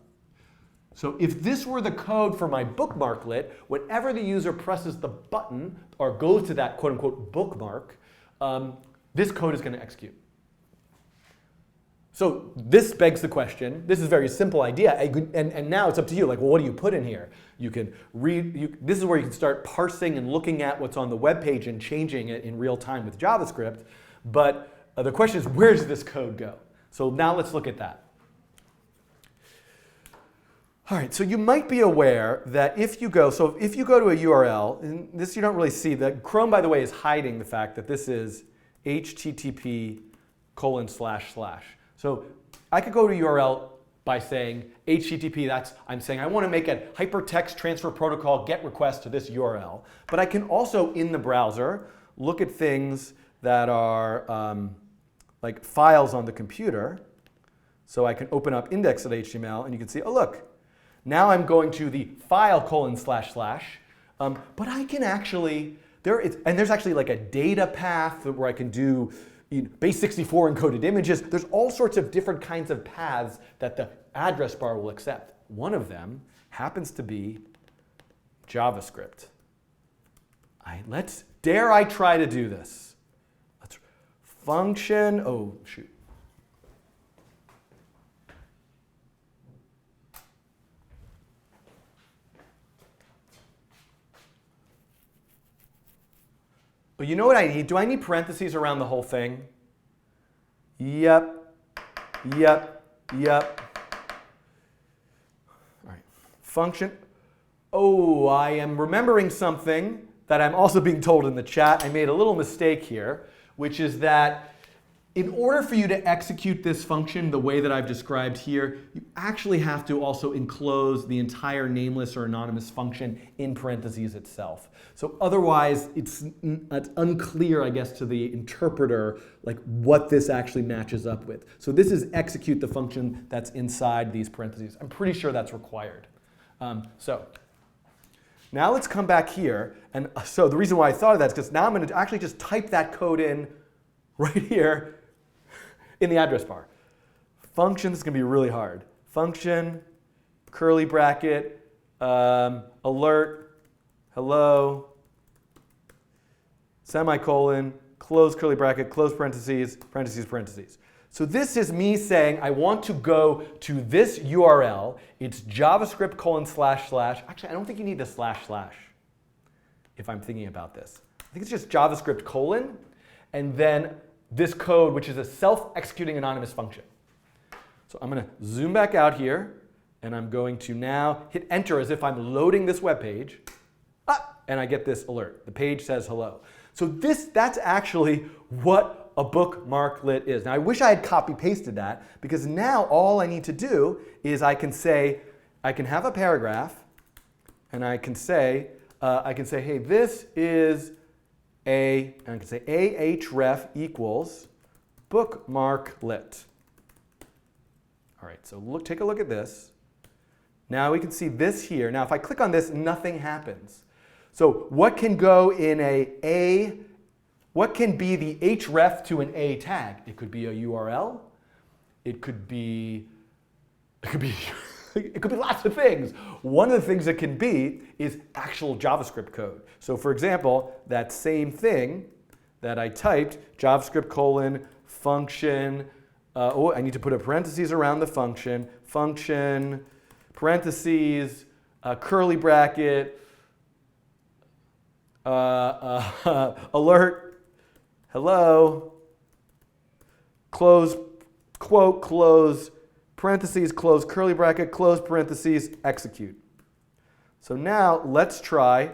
So if this were the code for my bookmarklet, whenever the user presses the button or goes to that quote unquote bookmark, this code is going to execute. So this begs the question, this is a very simple idea, and now it's up to you, like, well, what do you put in here? You can this is where you can start parsing and looking at what's on the web page and changing it in real time with JavaScript, but the question is, where does this code go? So now let's look at that. All right, so you might be aware that if you go to a URL, and this you don't really see, that Chrome, by the way, is hiding the fact that this is http://. So I could go to a URL by saying HTTP, I'm saying I want to make a hypertext transfer protocol GET request to this URL. But I can also, in the browser, look at things that are like files on the computer. So I can open up index.html, and you can see, oh look, now I'm going to the file : but I can actually, there's actually like a data path where I can do base 64 encoded images. There's all sorts of different kinds of paths that the address bar will accept. One of them happens to be JavaScript. Dare I try to do this? Function, oh shoot. But you know what I need? Do I need parentheses around the whole thing? Yep. All right. Function. Oh, I am remembering something that I'm also being told in the chat. I made a little mistake here, which is that in order for you to execute this function the way that I've described here, you actually have to also enclose the entire nameless or anonymous function in parentheses itself. So otherwise, it's unclear, I guess, to the interpreter like what this actually matches up with. So this is execute the function that's inside these parentheses. I'm pretty sure that's required. So now let's come back here. And so the reason why I thought of that is because now I'm going to actually just type that code in right here in the address bar. Function is going to be really hard. Function, curly bracket, alert, hello, semicolon, close curly bracket, close parentheses, parentheses, parentheses. So this is me saying I want to go to this URL. It's JavaScript : // Actually, I don't think you need the / if I'm thinking about this. I think it's just JavaScript : and then this code, which is a self-executing anonymous function. So I'm going to zoom back out here, and I'm going to now hit enter as if I'm loading this web page, and I get this alert. The page says hello. So that's actually what a bookmarklet is. Now I wish I had copy pasted that, because now all I need to do is I can have a paragraph, and I can say, hey, this is and I can say ahref equals bookmarklet. All right, so take a look at this. Now we can see this here. Now if I click on this, nothing happens. So what can go in what can be the href to an A tag? It could be a URL. It could be lots of things. One of the things it can be is actual JavaScript code. So for example, that same thing that I typed, JavaScript function, I need to put a parentheses around the function, parentheses, curly bracket, alert, hello, close, quote, close, parentheses, close, curly bracket, close parentheses, execute. So now let's try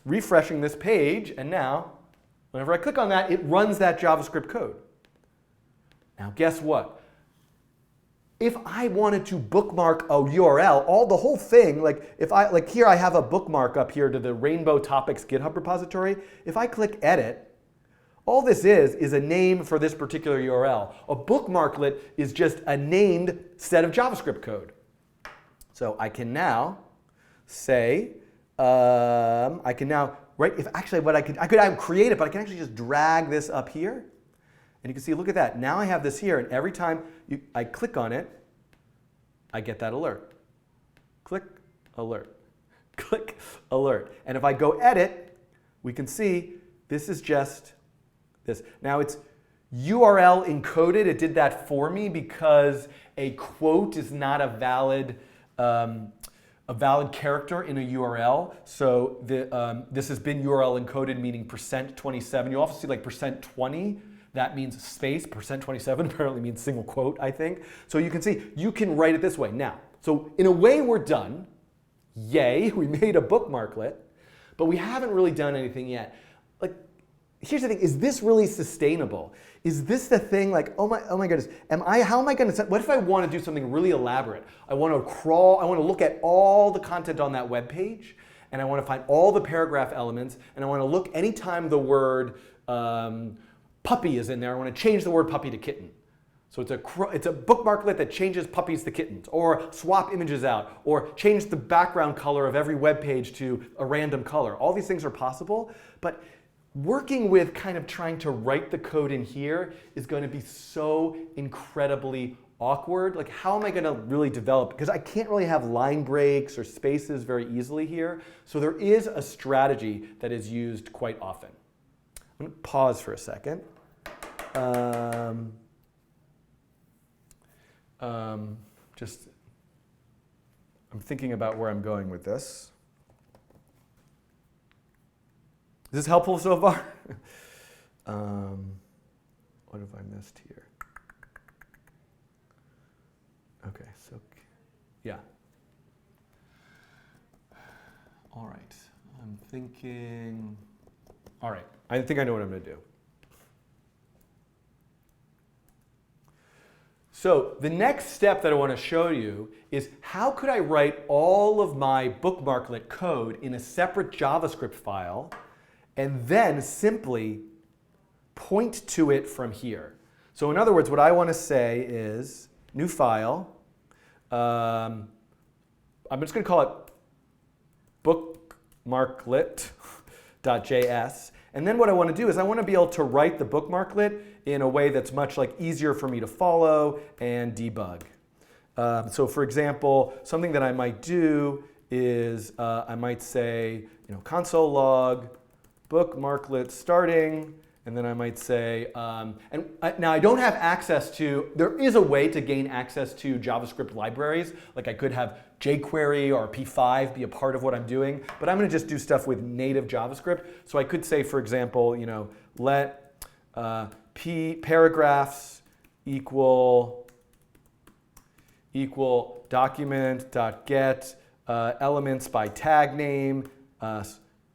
refreshing this page, and now whenever I click on that, it runs that JavaScript code. Now guess what? If I wanted to bookmark a URL, the whole thing, like here I have a bookmark up here to the Rainbow Topics GitHub repository. If I click edit, all this is a name for this particular URL. A bookmarklet is just a named set of JavaScript code. So I can now say, I could create it, but I can actually just drag this up here. And you can see, look at that. Now I have this here, and every time I click on it, I get that alert. Click, alert. Click, alert. And if I go edit, we can see this is just this. Now it's URL encoded. It did that for me because a quote is not a valid character in a URL. So this has been URL encoded, meaning %27. You also see like %20. That means space. %27 apparently means single quote, I think. So you can see, you can write it this way. Now, so in a way we're done. Yay, we made a bookmarklet, but we haven't really done anything yet. Like, here's the thing, is this really sustainable? Is this the thing, like, oh my goodness, how am I going to, what if I want to do something really elaborate? I want to look at all the content on that web page, and I want to find all the paragraph elements, and I want to look anytime the word puppy is in there, I want to change the word puppy to kitten. So it's a bookmarklet that changes puppies to kittens, or swap images out, or change the background color of every web page to a random color. All these things are possible, but working with kind of trying to write the code in here is going to be so incredibly awkward. Like, how am I going to really develop? Because I can't really have line breaks or spaces very easily here. So there is a strategy that is used quite often. I'm going to pause for a second. I'm thinking about where I'm going with this. Is this helpful so far? What have I missed here? Okay, so yeah. All right, I'm thinking, all right, I think I know what I'm going to do. So the next step that I want to show you is how could I write all of my bookmarklet code in a separate JavaScript file and then simply point to it from here. So in other words, what I want to say is new file. I'm just going to call it bookmarklet.js. And then what I want to do is I want to be able to write the bookmarklet in a way that's much easier for me to follow and debug. So for example, something that I might do is I might say, console log bookmarklet starting, and then I might say, now I don't have access to, there is a way to gain access to JavaScript libraries. Like I could have jQuery or P5 be a part of what I'm doing, but I'm going to just do stuff with native JavaScript. So I could say, for example, let paragraphs equal equal document.get elements by tag name,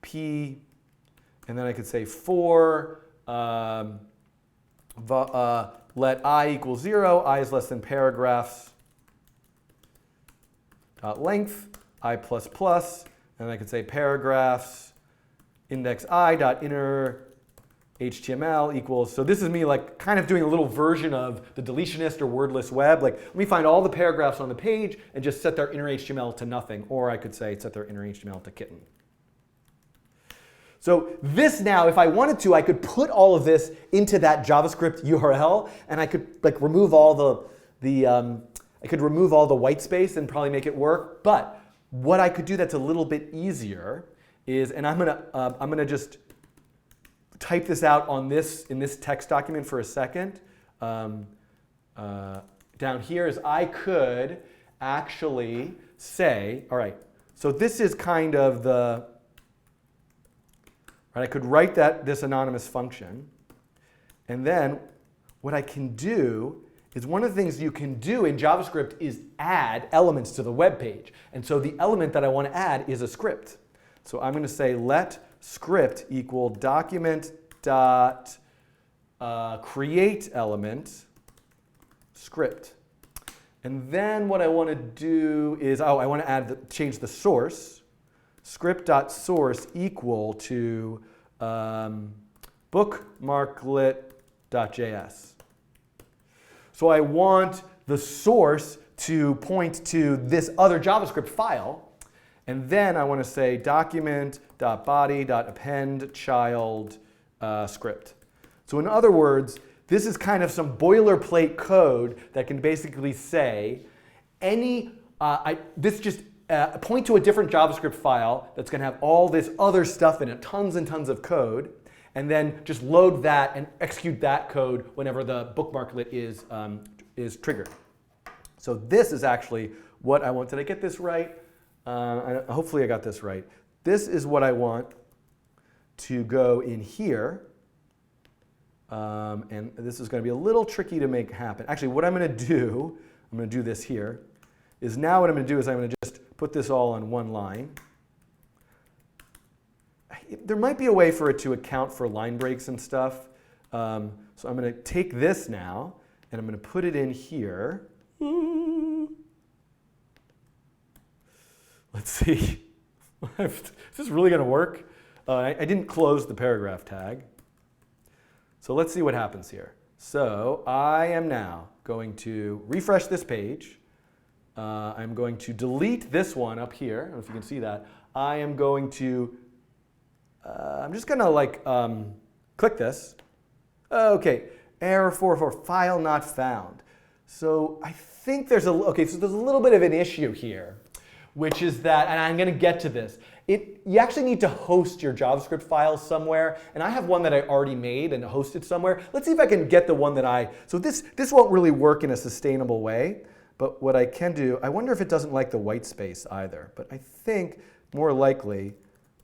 p, and then I could say for let I equal 0, I is less than paragraphs dot length, I plus plus, and I could say paragraphs index I dot inner HTML equals, so this is me like kind of doing a little version of the deletionist or wordless web. Like let me find all the paragraphs on the page and just set their inner HTML to nothing. Or I could say set their inner HTML to kitten. So this now, if I wanted to, I could put all of this into that JavaScript URL, and I could like remove all I could remove all the white space and probably make it work. But what I could do that's a little bit easier is, and I'm gonna just type this out on in this text document for a second. Down here is I could actually say, all right, so this is kind of the, right, I could write this anonymous function. And then what I can do is one of the things you can do in JavaScript is add elements to the web page. And so the element that I want to add is a script. So I'm going to say let script equal document dot create element script. And then what I want to do is, I want to change the source. Script.source equal to bookmarklet.js. So I want the source to point to this other JavaScript file. And then I want to say document.body.append child script. So in other words, this is kind of some boilerplate code that can basically say this just point to a different JavaScript file that's going to have all this other stuff in it, tons and tons of code, and then just load that and execute that code whenever the bookmarklet is triggered. So this is actually what I want. Did I get this right? Hopefully I got this right. This is what I want to go in here. And this is going to be a little tricky to make happen. Actually, what I'm going to do this here, is now what I'm going to do is I'm going to just put this all on one line. There might be a way for it to account for line breaks and stuff. So I'm going to take this now, and I'm going to put it in here. Let's see. Is this really going to work? I didn't close the paragraph tag. So let's see what happens here. So I am now going to refresh this page. I'm going to delete this one up here. I don't know if you can see that. I am going to, I'm just going to like click this. OK, error 404, file not found. So I think there's a little bit of an issue here, which is that, and I'm going to get to this, you actually need to host your JavaScript files somewhere. And I have one that I already made and hosted somewhere. Let's see if I can get the one that so this won't really work in a sustainable way. But what I can do, I wonder if it doesn't like the white space either. But I think more likely,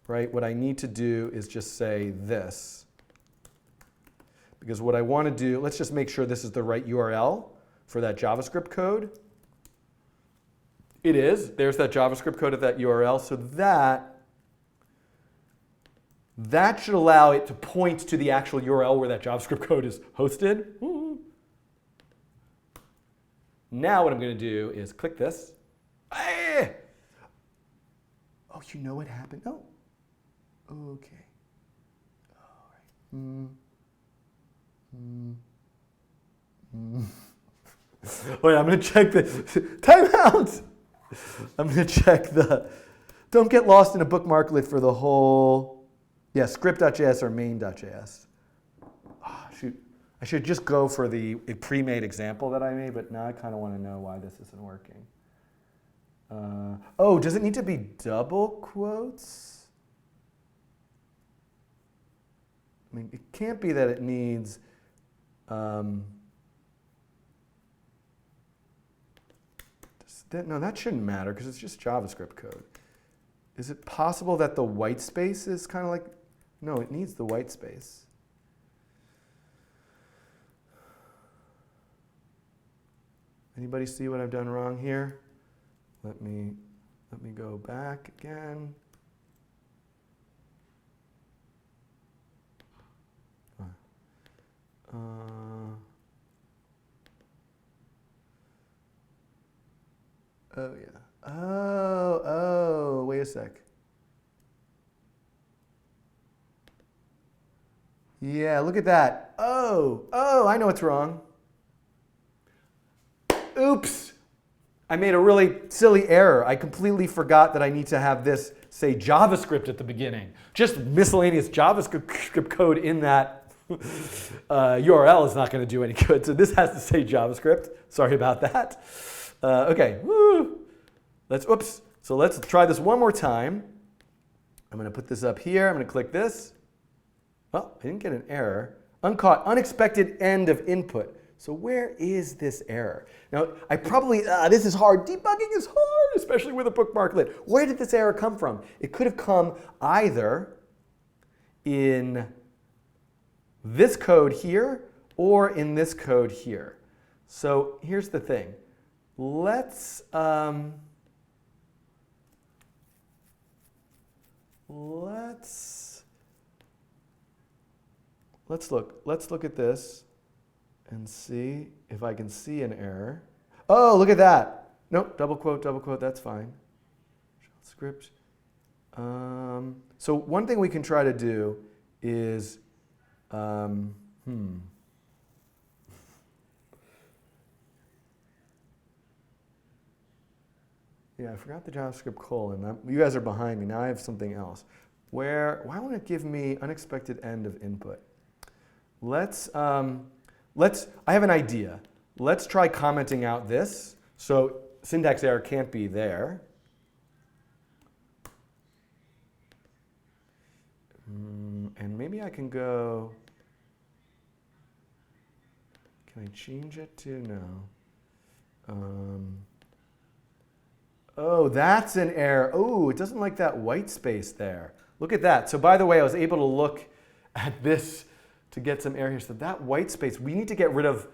right, what I need to do is just say this. Because what I want to do, let's just make sure this is the right URL for that JavaScript code. It is. There's that JavaScript code at that URL. So that should allow it to point to the actual URL where that JavaScript code is hosted. Now what I'm going to do is click this. Oh, you know what happened? Oh, OK. All right. Wait, I'm going to check this. Time out. I'm going to check don't get lost in a bookmarklet for the whole, script.js or main.js. Oh, shoot. I should just go for the pre-made example that I made, but now I kind of want to know why this isn't working. Does it need to be double quotes? I mean, it can't be that it needs, no, that shouldn't matter because it's just JavaScript code. Is it possible that the white space is kind of like, no, it needs the white space. Anybody see what I've done wrong here? Let me go back again. Oh yeah. Oh, wait a sec. Yeah, look at that. Oh, I know what's wrong. Oops. I made a really silly error. I completely forgot that I need to have this say JavaScript at the beginning. Just miscellaneous JavaScript code in that URL is not going to do any good. So this has to say JavaScript. Sorry about that. Okay. Woo. So let's try this one more time. I'm going to put this up here. I'm going to click this. Well, I didn't get an error. Uncaught, unexpected end of input. So where is this error? Now, I probably, this is hard. Debugging is hard, especially with a bookmarklet. Where did this error come from? It could have come either in this code here or in this code here. So here's the thing. Let's look at this and see if I can see an error. Oh, look at that. Nope, double quote, that's fine. Script. So one thing we can try to do is, Yeah, I forgot the JavaScript colon. You guys are behind me. Now I have something else. Why won't it give me unexpected end of input? I have an idea. Let's try commenting out this. So syntax error can't be there. And maybe I can go, can I change it to no? Oh, that's an error. Oh, it doesn't like that white space there. Look at that. So by the way, I was able to look at this to get some error here. So that white space, we need to get rid of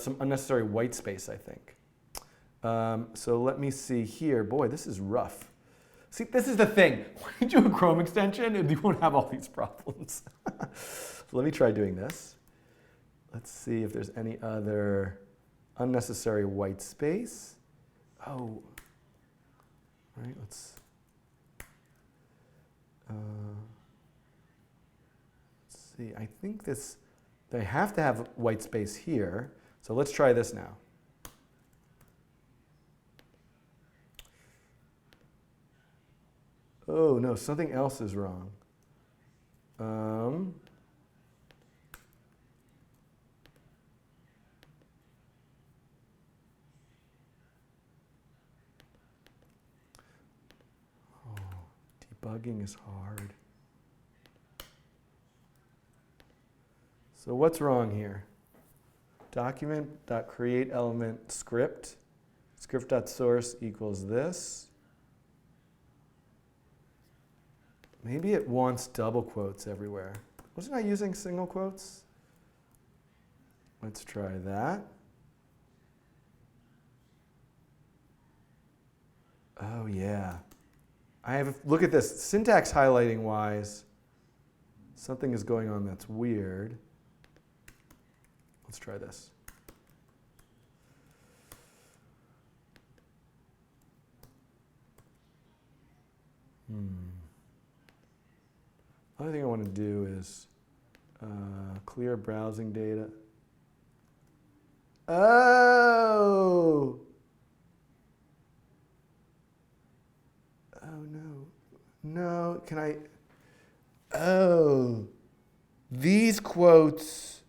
some unnecessary white space, I think. So let me see here. Boy, this is rough. See, this is the thing. When you do a Chrome extension, you won't have all these problems. So let me try doing this. Let's see if there's any other unnecessary white space. Oh, right, let's see. I think they have to have white space here. So let's try this now. Oh no, something else is wrong. Debugging is hard. So what's wrong here? Document.createElement script. Script.source equals this. Maybe it wants double quotes everywhere. Wasn't I using single quotes? Let's try that. Oh yeah. Look at this, syntax highlighting wise, something is going on that's weird. Let's try this. Other thing I want to do is clear browsing data. Oh! Oh no. No, can I? Oh. These quotes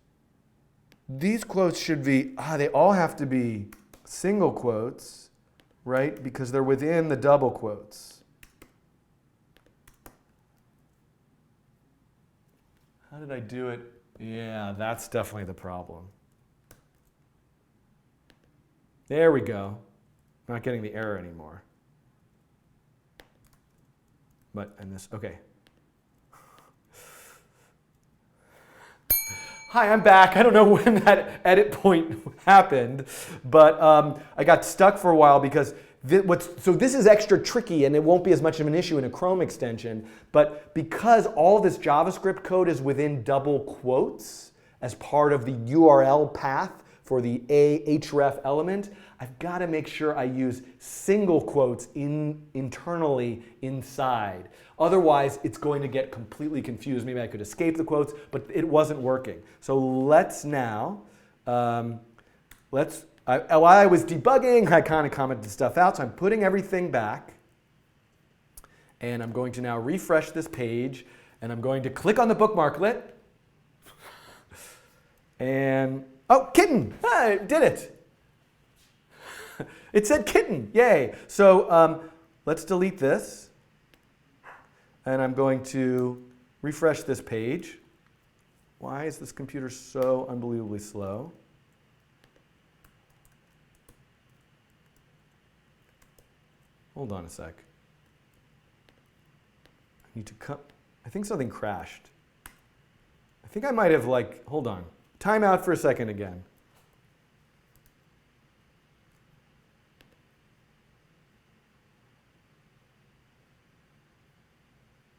should be, they all have to be single quotes, right? Because they're within the double quotes. How did I do it? Yeah, that's definitely the problem. There we go. Not getting the error anymore. And this, okay. Hi, I'm back. I don't know when that edit point happened, but I got stuck for a while because so this is extra tricky and it won't be as much of an issue in a Chrome extension, but because all this JavaScript code is within double quotes as part of the URL path for the href element, I've got to make sure I use single quotes internally inside. Otherwise, it's going to get completely confused. Maybe I could escape the quotes, but it wasn't working. So let's now, while I was debugging, I kind of commented stuff out. So I'm putting everything back. And I'm going to now refresh this page. And I'm going to click on the bookmarklet. And, oh, kitten! I did it! It said kitten, yay. So let's delete this. And I'm going to refresh this page. Why is this computer so unbelievably slow? Hold on a sec. I need to come. I think something crashed. I think I might have hold on. Time out for a second again.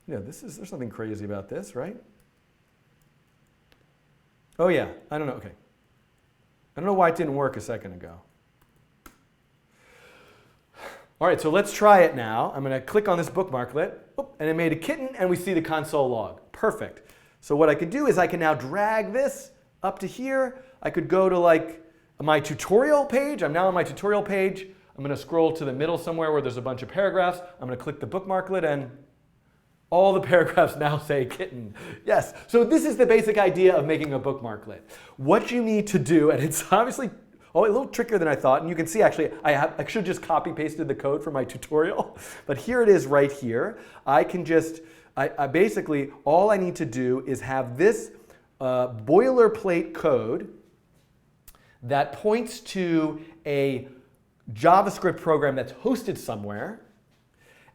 Yeah, there's something crazy about this, right? Oh yeah, I don't know, okay. I don't know why it didn't work a second ago. All right, so let's try it now. I'm gonna click on this bookmarklet, and it made a kitten, and we see the console log. Perfect. So what I could do is I can now drag this up to here. I could go to my tutorial page. I'm now on my tutorial page. I'm gonna scroll to the middle somewhere where there's a bunch of paragraphs. I'm gonna click the bookmarklet and all the paragraphs now say kitten. Yes, so this is the basic idea of making a bookmarklet. What you need to do, and it's obviously a little trickier than I thought, and you can see actually I should just copy pasted the code from my tutorial, but here it is right here. I can just, I basically, all I need to do is have this boilerplate code that points to a JavaScript program that's hosted somewhere.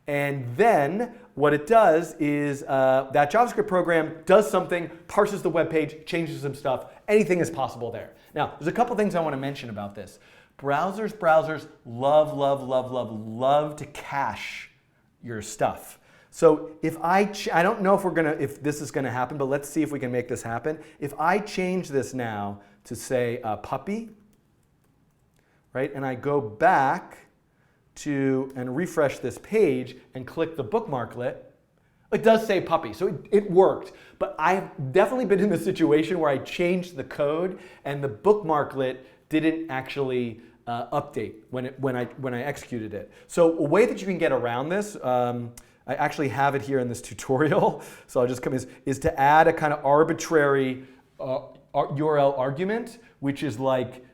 And then what it does is that JavaScript program does something, parses the web page, changes some stuff. Anything is possible there. Now, there's a couple things I want to mention about this. Browsers love to cache your stuff. So if I don't know if this is gonna happen, but let's see if we can make this happen. If I change this now to say puppy, right, and I go back and refresh this page and click the bookmarklet, it does say puppy, so it worked. But I've definitely been in the situation where I changed the code and the bookmarklet didn't actually update when I executed it. So a way that you can get around this, I actually have it here in this tutorial, so I'll just come is to add a kind of arbitrary URL argument, which is like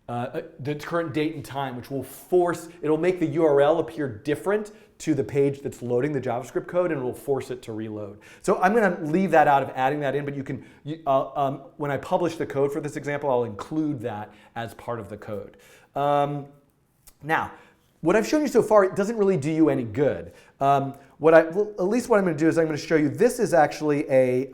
the current date and time, which it'll make the URL appear different to the page that's loading the JavaScript code, and it will force it to reload. So I'm going to leave that out of adding that in, but you can, when I publish the code for this example, I'll include that as part of the code. Now, what I've shown you so far, it doesn't really do you any good. At least what I'm going to do is I'm going to show you, this is actually a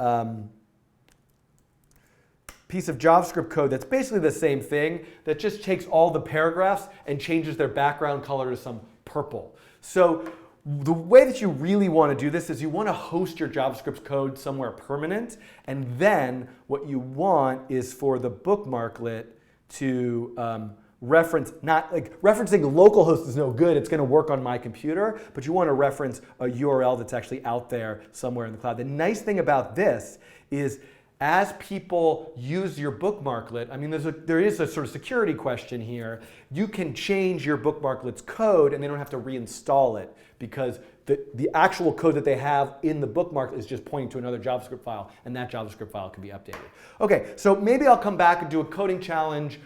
piece of JavaScript code that's basically the same thing, that just takes all the paragraphs and changes their background color to some purple. So the way that you really want to do this is you want to host your JavaScript code somewhere permanent, and then what you want is for the bookmarklet to reference, referencing localhost is no good, it's going to work on my computer, but you want to reference a URL that's actually out there somewhere in the cloud. The nice thing about this is as people use your bookmarklet, I mean, there is a sort of security question here. You can change your bookmarklet's code and they don't have to reinstall it because the actual code that they have in the bookmarklet is just pointing to another JavaScript file, and that JavaScript file can be updated. Okay, so maybe I'll come back and do a coding challenge,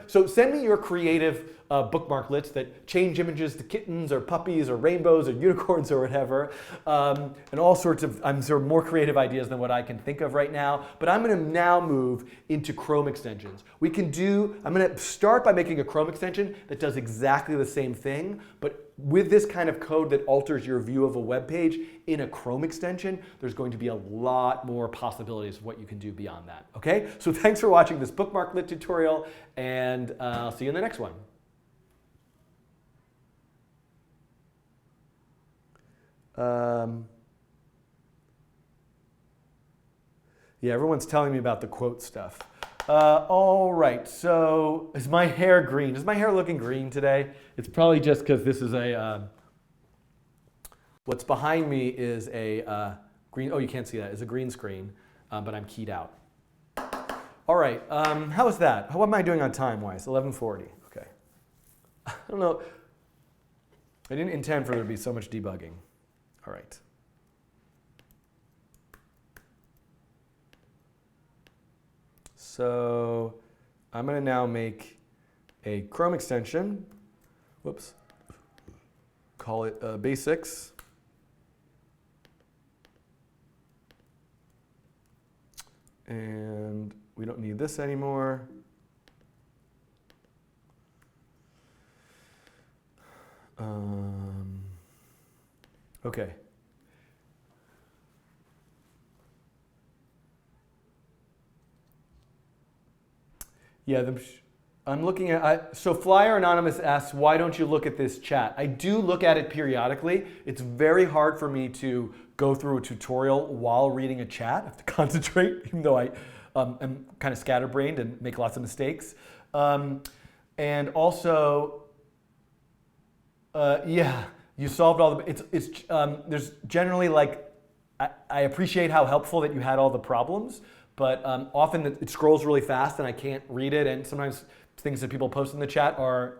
so send me your creative bookmarklets that change images to kittens or puppies or rainbows or unicorns or whatever, and all sorts of, more creative ideas than what I can think of right now. But I'm going to now move into Chrome extensions. I'm going to start by making a Chrome extension extension that does exactly the same thing, but with this kind of code that alters your view of a web page in a Chrome extension, there's going to be a lot more possibilities of what you can do beyond that. Okay? So thanks for watching this Bookmarklet tutorial, and I'll see you in the next one. Yeah, everyone's telling me about the quote stuff. All right, so is my hair green? Is my hair looking green today? It's probably just because this is a, what's behind me is a green, oh, you can't see that, it's a green screen, but I'm keyed out. All right, how is that? What am I doing on time-wise? 11:40, okay. I don't know, I didn't intend for there to be so much debugging. All right. So I'm going to now make a Chrome extension. Whoops. Call it basics. And we don't need this anymore. Okay. Yeah, I'm looking at, so Flyer Anonymous asks, why don't you look at this chat? I do look at it periodically. It's very hard for me to go through a tutorial while reading a chat. I have to concentrate, even though I am kind of scatterbrained and make lots of mistakes. And also, yeah, you solved all the, there's generally like, I appreciate how helpful that you had all the problems, but often it scrolls really fast and I can't read it, and sometimes things that people post in the chat are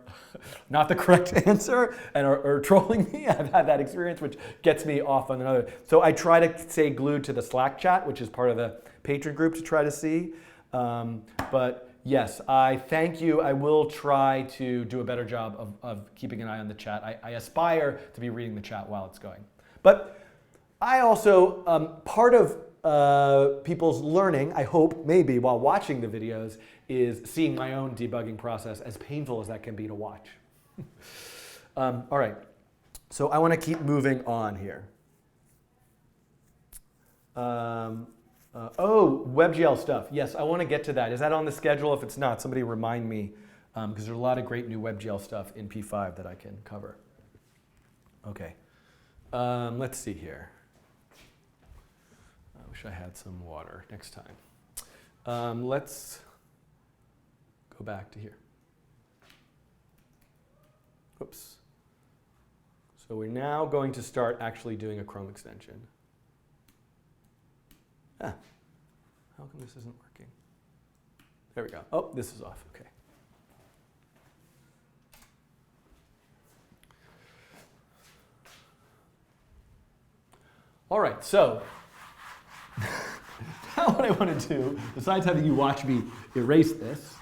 not the correct answer and are trolling me. I've had that experience, which gets me off on another. So I try to stay glued to the Slack chat, which is part of the patron group, to try to see. But yes, I thank you. I will try to do a better job of keeping an eye on the chat. I aspire to be reading the chat while it's going. But I also, part of people's learning, I hope, maybe while watching the videos, is seeing my own debugging process, as painful as that can be to watch. All right, so I want to keep moving on here. Oh, WebGL stuff. Yes, I want to get to that. Is that on the schedule? If it's not, somebody remind me, because there's a lot of great new WebGL stuff in P5 that I can cover. Okay, let's see here. I wish I had some water next time. Let's go back to here. Oops. So we're now going to start actually doing a Chrome extension. Ah, how come this isn't working? There we go. Oh, this is off. Okay. All right, so now what I want to do, besides having you watch me erase this,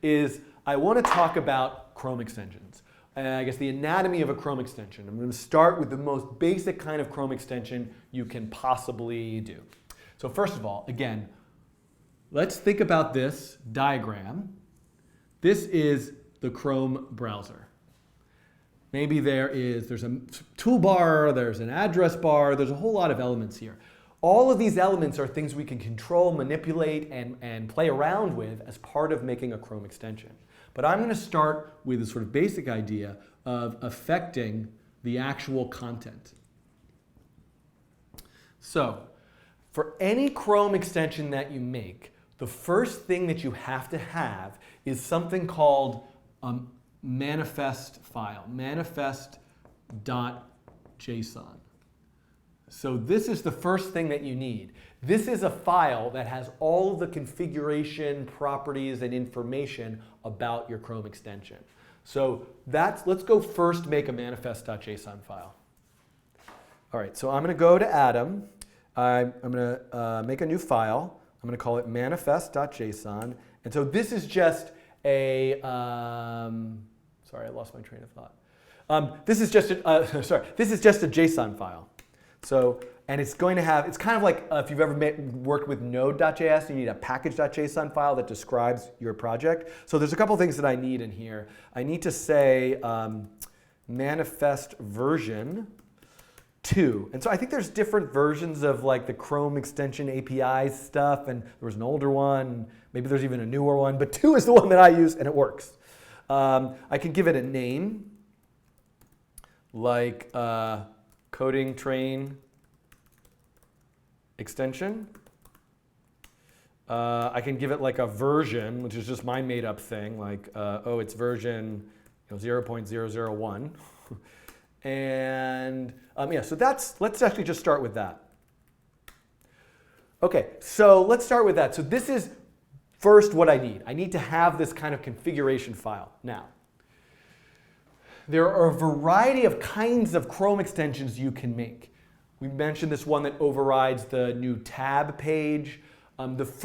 is I want to talk about Chrome extensions. I guess the anatomy of a Chrome extension. I'm going to start with the most basic kind of Chrome extension you can possibly do. So first of all, again, let's think about this diagram. This is the Chrome browser. Maybe there's a toolbar, there's an address bar, there's a whole lot of elements here. All of these elements are things we can control, manipulate, and play around with as part of making a Chrome extension. But I'm going to start with a sort of basic idea of affecting the actual content. So, for any Chrome extension that you make, the first thing that you have to have is something called a manifest file, manifest.json. So this is the first thing that you need. This is a file that has all of the configuration, properties, and information about your Chrome extension. So let's go first make a manifest.json file. All right, so I'm going to go to Atom. I'm going to make a new file. I'm going to call it manifest.json. And so this is just a, sorry, I lost my train of thought. This is just a JSON file. So, and it's going to have, it's kind of like if you've ever worked with node.js, you need a package.json file that describes your project. So there's a couple things that I need in here. I need to say manifest version 2. And so I think there's different versions of like the Chrome extension API stuff, and there was an older one, maybe there's even a newer one, but 2 is the one that I use and it works. I can give it a name, like coding train extension. I can give it like a version, which is just my made up thing, like, oh, it's version 0.001. And yeah, so let's actually just start with that. Okay, so let's start with that. So this is first what I need. I need to have this kind of configuration file. Now, there are a variety of kinds of Chrome extensions you can make. We mentioned this one that overrides the new tab page. There's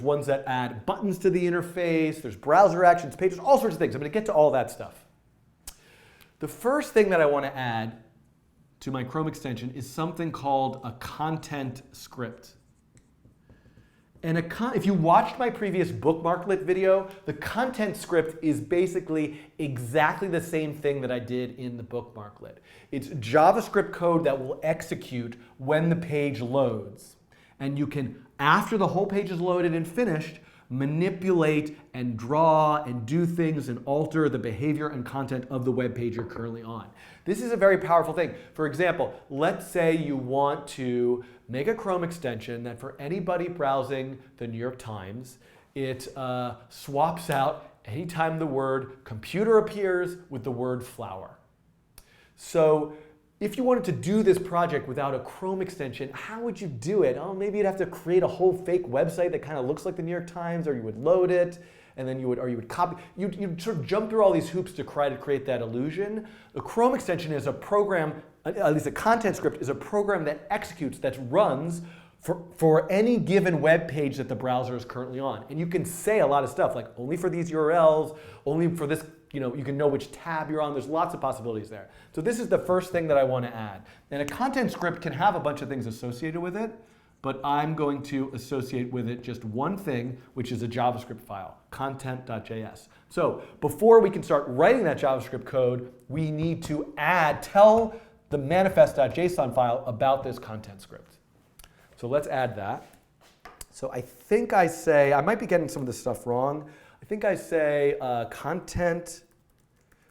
ones that add buttons to the interface. There's browser actions, pages, all sorts of things. I'm going to get to all that stuff. The first thing that I want to add to my Chrome extension is something called a content script. And if you watched my previous Bookmarklet video, the content script is basically exactly the same thing that I did in the Bookmarklet. It's JavaScript code that will execute when the page loads. And you can, after the whole page is loaded and finished, manipulate and draw and do things and alter the behavior and content of the web page you're currently on. This is a very powerful thing. For example, let's say you want to make a Chrome extension that for anybody browsing the New York Times, it swaps out anytime the word computer appears with the word flower. So if you wanted to do this project without a Chrome extension, how would you do it? Oh, maybe you'd have to create a whole fake website that kind of looks like the New York Times, or you would load it, and then you would copy. You'd sort of jump through all these hoops to try to create that illusion. The Chrome extension is a program, at least a content script, is a program that executes, that runs for any given web page that the browser is currently on. And you can say a lot of stuff, like only for these URLs, only for this, you can know which tab you're on. There's lots of possibilities there. So this is the first thing that I want to add. And a content script can have a bunch of things associated with it, but I'm going to associate with it just one thing, which is a JavaScript file, content.js. So before we can start writing that JavaScript code, we need to tell the manifest.json file about this content script. So let's add that. So I think I say, I might be getting some of this stuff wrong. I think I say content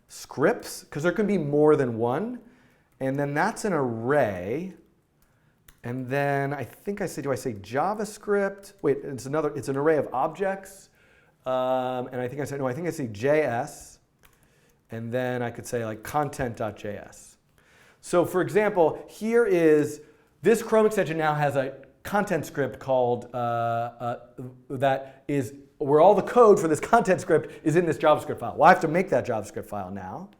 scripts, because there can be more than one. And then that's an array. And then I think I say, do I say JavaScript? Wait, it's an array of objects. And I think I say JS. And then I could say like content.js. So for example, here is, this Chrome extension now has a content script called, that is, where all the code for this content script is in this JavaScript file. Well, I have to make that JavaScript file now,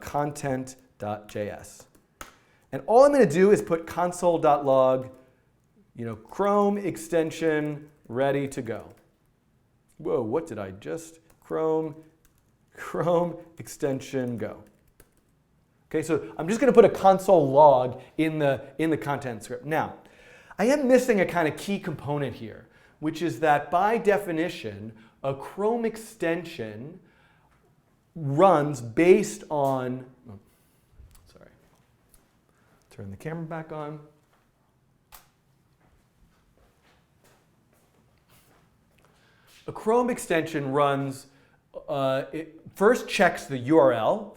content.js. And all I'm going to do is put console.log, Chrome extension ready to go. Whoa, what did I just? Chrome extension go. Okay, so I'm just going to put a console log in the content script. Now, I am missing a kind of key component here, which is that by definition, a Chrome extension runs based on, turn the camera back on. A Chrome extension runs, it first checks the URL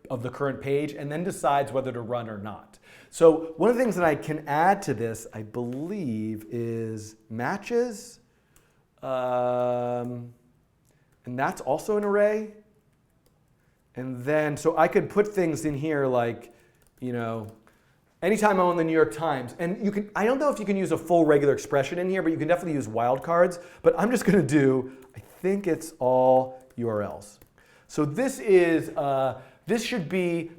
of the current page and then decides whether to run or not. So one of the things that I can add to this, I believe, is matches. And that's also an array. And then, so I could put things in here like, anytime I'm on the New York Times, and you can, I don't know if you can use a full regular expression in here, but you can definitely use wildcards. But I'm just going to do, I think it's all URLs. So this is, this should be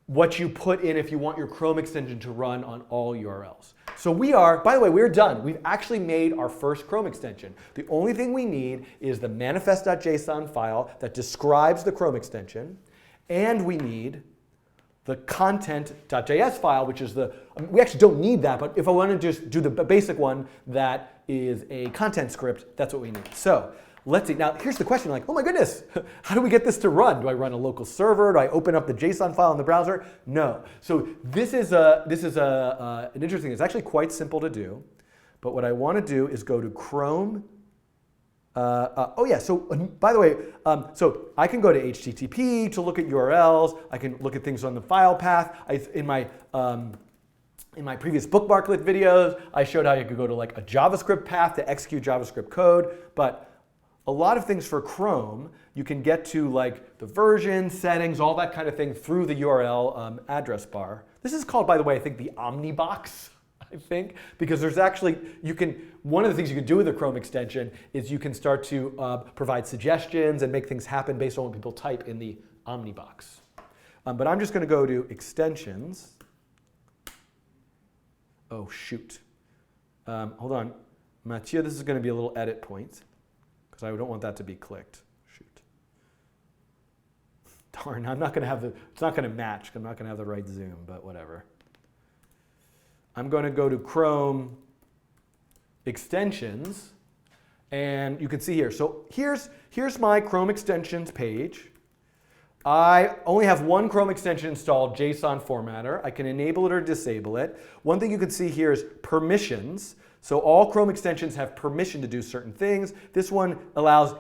what you put in if you want your Chrome extension to run on all URLs. So we are, by the way, we're done. We've actually made our first Chrome extension. The only thing we need is the manifest.json file that describes the Chrome extension, and we need the content.js file, which is we actually don't need that, but if I want to just do the basic one that is a content script, that's what we need. So let's see. Now, here's the question, like, oh my goodness, how do we get this to run? Do I run a local server? Do I open up the JSON file in the browser? No. So this is an interesting thing. It's actually quite simple to do. But what I want to do is go to Chrome. Oh yeah, so by the way, so I can go to HTTP to look at URLs. I can look at things on the file path. In my previous Bookmarklet videos, I showed how you could go to like a JavaScript path to execute JavaScript code. But a lot of things for Chrome, you can get to like the version, settings, all that kind of thing through the URL address bar. This is called, by the way, I think the Omnibox. I think, because there's actually, one of the things you can do with the Chrome extension is you can start to provide suggestions and make things happen based on what people type in the Omnibox. But I'm just going to go to extensions. Oh, shoot. Hold on. Mathieu, this is going to be a little edit point because I don't want that to be clicked. Shoot. Darn, I'm not going to have it's not going to match. I'm not going to have the right zoom, but whatever. I'm going to go to Chrome extensions, and you can see here. So here's my Chrome extensions page. I only have one Chrome extension installed, JSON formatter. I can enable it or disable it. One thing you can see here is permissions. So all Chrome extensions have permission to do certain things. This one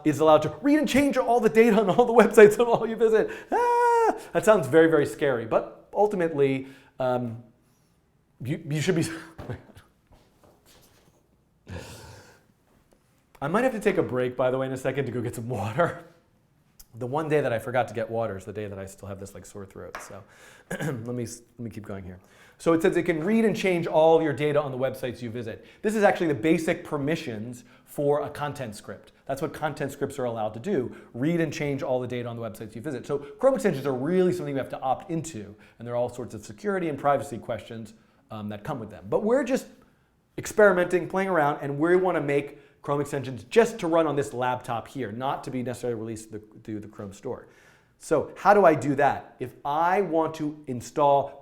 is allowed to read and change all the data on all the websites of all you visit. That sounds very, very scary, but ultimately, you should be. I might have to take a break, by the way, in a second to go get some water. The one day that I forgot to get water is the day that I still have this like sore throat. So let me keep going here. So it says it can read and change all of your data on the websites you visit. This is actually the basic permissions for a content script. That's what content scripts are allowed to do, read and change all the data on the websites you visit. So Chrome extensions are really something you have to opt into, and there are all sorts of security and privacy questions that come with them. But we're just experimenting, playing around, and we want to make Chrome extensions just to run on this laptop here, not to be necessarily released through the Chrome store. So how do I do that? If I want to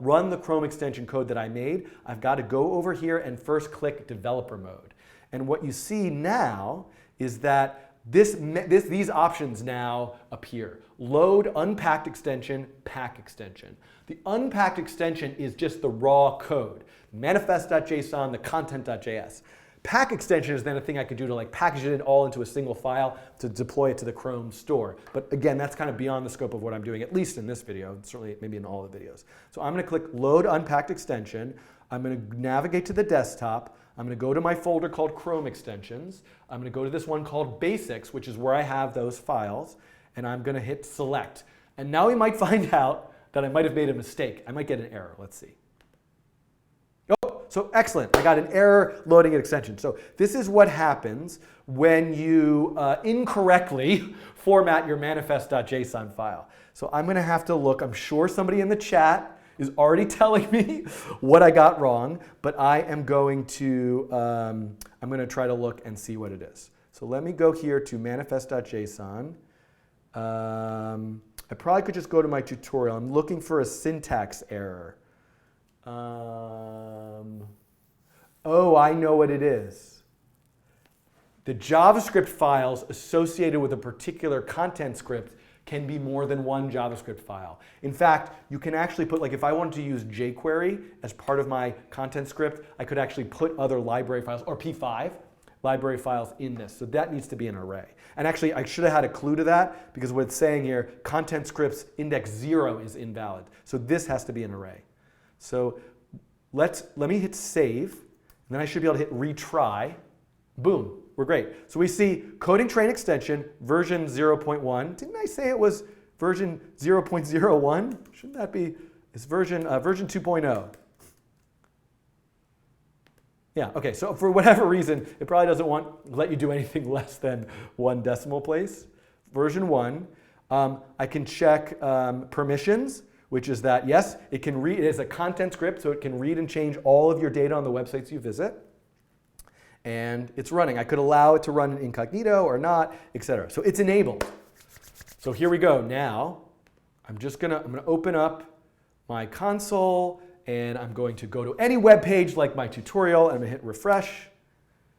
run the Chrome extension code that I made, I've got to go over here and first click developer mode. And what you see now is that these options now appear. Load unpacked extension, pack extension. The unpacked extension is just the raw code. Manifest.json, the content.js. Pack extension is then a thing I could do to like package it all into a single file to deploy it to the Chrome store. But again, that's kind of beyond the scope of what I'm doing, at least in this video, certainly maybe in all the videos. So I'm going to click Load Unpacked Extension. I'm going to navigate to the desktop. I'm going to go to my folder called Chrome Extensions. I'm going to go to this one called Basics, which is where I have those files. And I'm going to hit Select. And now we might find out that I might have made a mistake. I might get an error. Let's see. Oh, so excellent. I got an error loading an extension. So this is what happens when you incorrectly format your manifest.json file. So I'm going to have to look. I'm sure somebody in the chat is already telling me what I got wrong, but I am going to try to look and see what it is. So let me go here to manifest.json. I probably could just go to my tutorial. I'm looking for a syntax error. Oh, I know what it is. The JavaScript files associated with a particular content script can be more than one JavaScript file. In fact, you can actually put, like if I wanted to use jQuery as part of my content script, I could actually put other library files, or P5 library files in this. So that needs to be an array. And actually, I should have had a clue to that, because what it's saying here, content scripts index 0 is invalid. So this has to be an array. So let me hit save, and then I should be able to hit retry. Boom, we're great. So we see coding train extension, version 0.1. Didn't I say it was version 0.01? Shouldn't that be, it's version 2.0. Yeah, okay, so for whatever reason, it probably doesn't let you do anything less than one decimal place. Version 1, I can check permissions, which is that, yes, it can read, it is a content script, so it can read and change all of your data on the websites you visit. And it's running. I could allow it to run in incognito or not, etc. So it's enabled. So here we go. Now, I'm going to open up my console, and I'm going to go to any web page like my tutorial, and I'm going to hit refresh.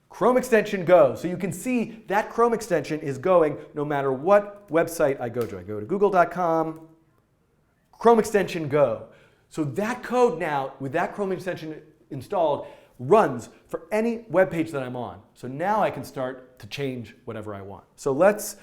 Chrome extension go. So you can see that Chrome extension is going no matter what website I go to. I go to google.com, Chrome extension go. So that code now, with that Chrome extension installed, runs for any web page that I'm on. So now I can start to change whatever I want. So let's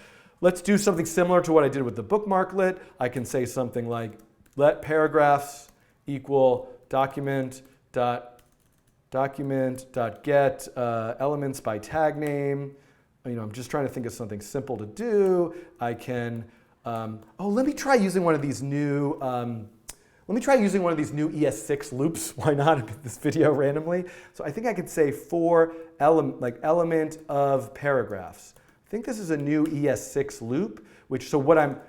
do something similar to what I did with the bookmarklet. I can say something like, let paragraphs equal document.get elements by tag name. I'm just trying to think of something simple to do. I can, let me try using one of these new, ES6 loops. Why not in this video randomly? So I think I could say for element of paragraphs. I think this is a new ES6 loop, so what I'm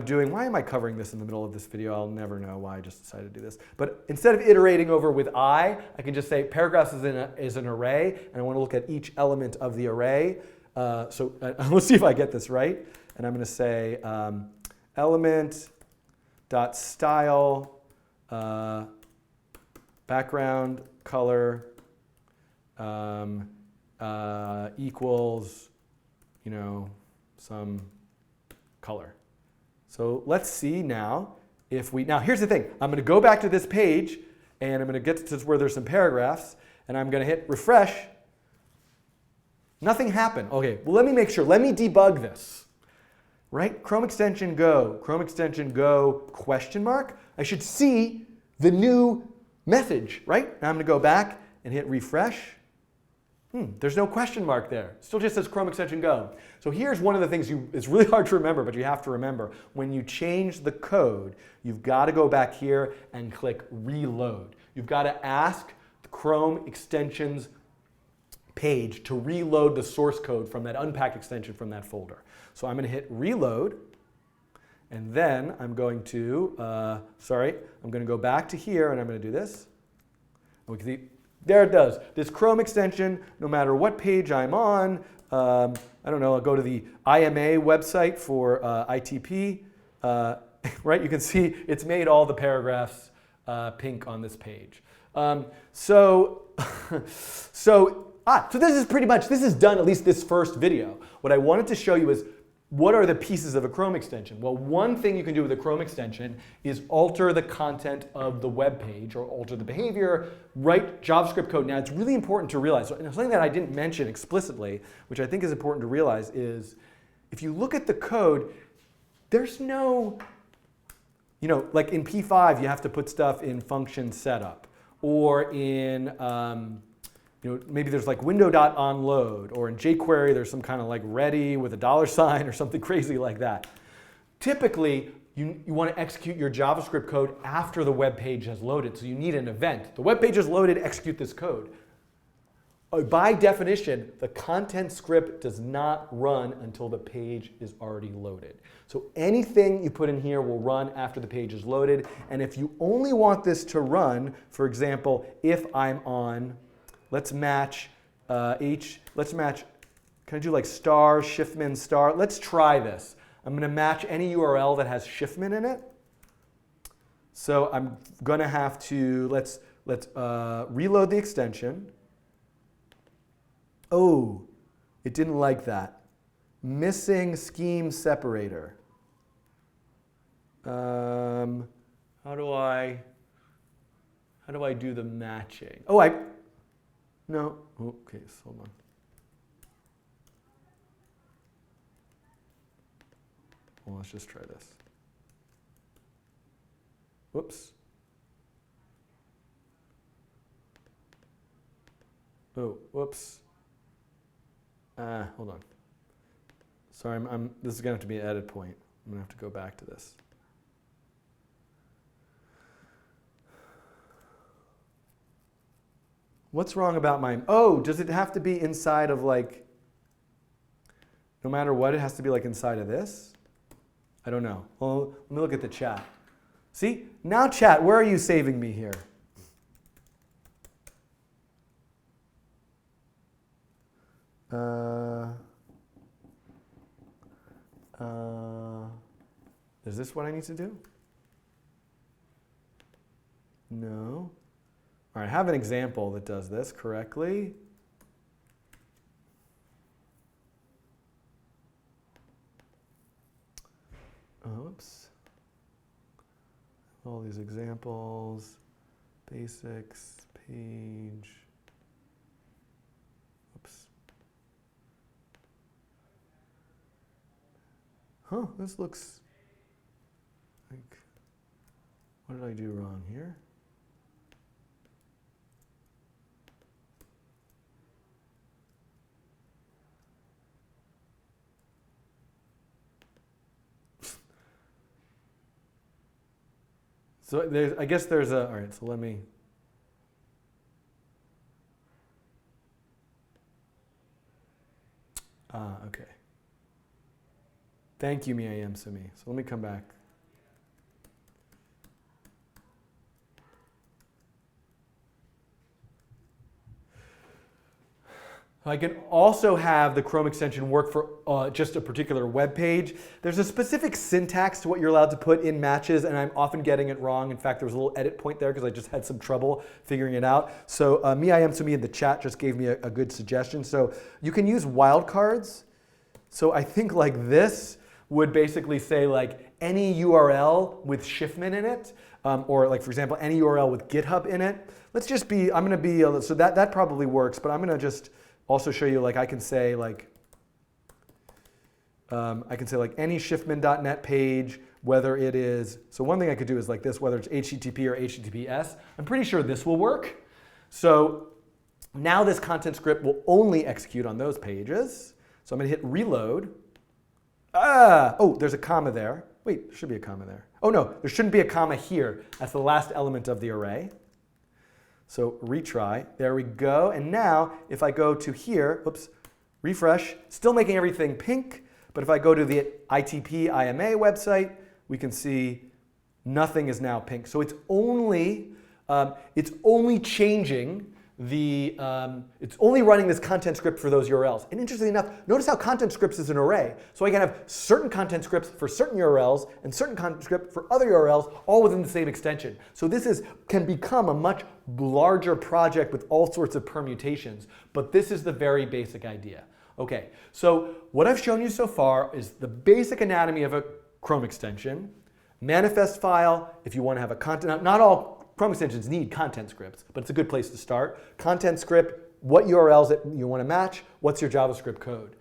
doing, why am I covering this in the middle of this video? I'll never know why I just decided to do this. But instead of iterating over with I can just say paragraphs is an array, and I want to look at each element of the array. So let's see if I get this right. And I'm going to say element.style background color equals, some color. So let's see now if now here's the thing. I'm going to go back to this page, and I'm going to get to where there's some paragraphs, and I'm going to hit refresh. Nothing happened. Okay, well, let me make sure. Let me debug this. Right? Chrome extension go, question mark. I should see the new message, right? Now I'm going to go back and hit refresh. There's no question mark there. Still just says Chrome extension go. So here's one of the things it's really hard to remember, but you have to remember. When you change the code, you've got to go back here and click reload. You've got to ask the Chrome extensions page to reload the source code from that unpacked extension from that folder. So I'm going to hit reload, and then I'm going to, I'm going to go back to here, and I'm going to do this. And we can see, there it does. This Chrome extension, no matter what page I'm on, I don't know, I'll go to the IMA website for ITP, right? You can see it's made all the paragraphs pink on this page. So this is pretty much, this is done, at least this first video. What I wanted to show you is what are the pieces of a Chrome extension? Well, one thing you can do with a Chrome extension is alter the content of the web page or alter the behavior, write JavaScript code. Now, it's really important to realize, something that I didn't mention explicitly, which I think is important to realize, is if you look at the code, there's no, like in P5, you have to put stuff in function setup, or in, maybe there's like window.onload, or in jQuery there's some kind of like ready with a $sign or something crazy like that. Typically, you want to execute your JavaScript code after the web page has loaded, so you need an event. The web page is loaded, execute this code. By definition, the content script does not run until the page is already loaded. So anything you put in here will run after the page is loaded, and if you only want this to run, for example, if I'm on, let's match, can I do like star, shiftmin, star? Let's try this. I'm going to match any URL that has shiftmin in it. So I'm going to have to, let's reload the extension. Oh, it didn't like that. Missing scheme separator. How do I do the matching? No, okay, so hold on. Well, let's just try this. Whoops. Oh, whoops. Hold on. Sorry, this is going to have to be an edit point. I'm going to have to go back to this. What's wrong about my, does it have to be inside of like, no matter what, it has to be like inside of this? I don't know. Well, let me look at the chat. See, now chat, where are you saving me here? Is this what I need to do? No. All right, I have an example that does this correctly. Oops. All these examples, basics, page. Oops. Huh, this looks like, what did I do wrong here? So there's, I guess there's a, all right, so let me. Okay. Thank you, Miyam Sumi. So let me come back. I can also have the Chrome extension work for just a particular web page. There's a specific syntax to what you're allowed to put in matches, and I'm often getting it wrong. In fact, there was a little edit point there because I just had some trouble figuring it out. So Miyam Sumi in the chat just gave me a good suggestion. So you can use wildcards. So I think like this would basically say like any URL with Schiffman in it, or like for example, any URL with GitHub in it. Let's just be, I'm gonna be, so that probably works, but I'm gonna just also show you like I can say like any Schiffman.net page, whether it is, so one thing I could do is like this, whether it's HTTP or HTTPS. I'm pretty sure this will work. So now this content script will only execute on those pages. So I'm gonna hit reload. Oh, there's a comma there. Wait, there should be a comma there. Oh no, there shouldn't be a comma here. That's the last element of the array. So retry, there we go. And now if I go to here, oops, refresh, still making everything pink. But if I go to the ITP IMA website, we can see nothing is now pink. So it's only changing the, it's only running this content script for those URLs. And interestingly enough, notice how content scripts is an array. So I can have certain content scripts for certain URLs and certain content script for other URLs, all within the same extension. So this can become a much larger project with all sorts of permutations. But this is the very basic idea. Okay, so what I've shown you so far is the basic anatomy of a Chrome extension, manifest file, if you want to have a content, not all Chrome extensions need content scripts, but it's a good place to start. Content script, what URLs that you want to match, what's your JavaScript code.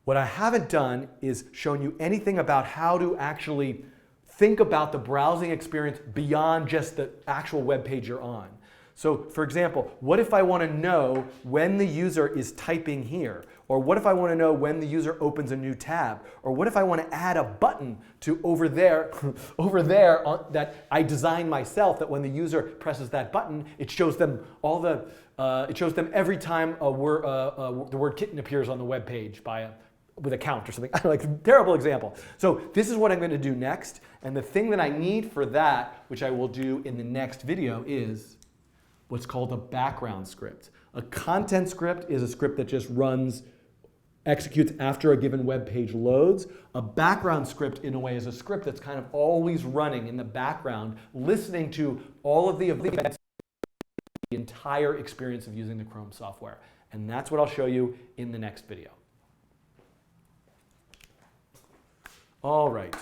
What I haven't done is shown you anything about how to actually think about the browsing experience beyond just the actual web page you're on. So for example, what if I want to know when the user is typing here? Or what if I want to know when the user opens a new tab? Or what if I want to add a button to over there that I designed myself, that when the user presses that button, it shows them all the, it shows them every time the word kitten appears on the web page with a count or something. Like, terrible example. So this is what I'm going to do next. And the thing that I need for that, which I will do in the next video, is what's called a background script. A content script is a script that just runs, executes after a given web page loads. A background script, in a way, is a script that's kind of always running in the background, listening to all of the events, the entire experience of using the Chrome software. And that's what I'll show you in the next video. All right.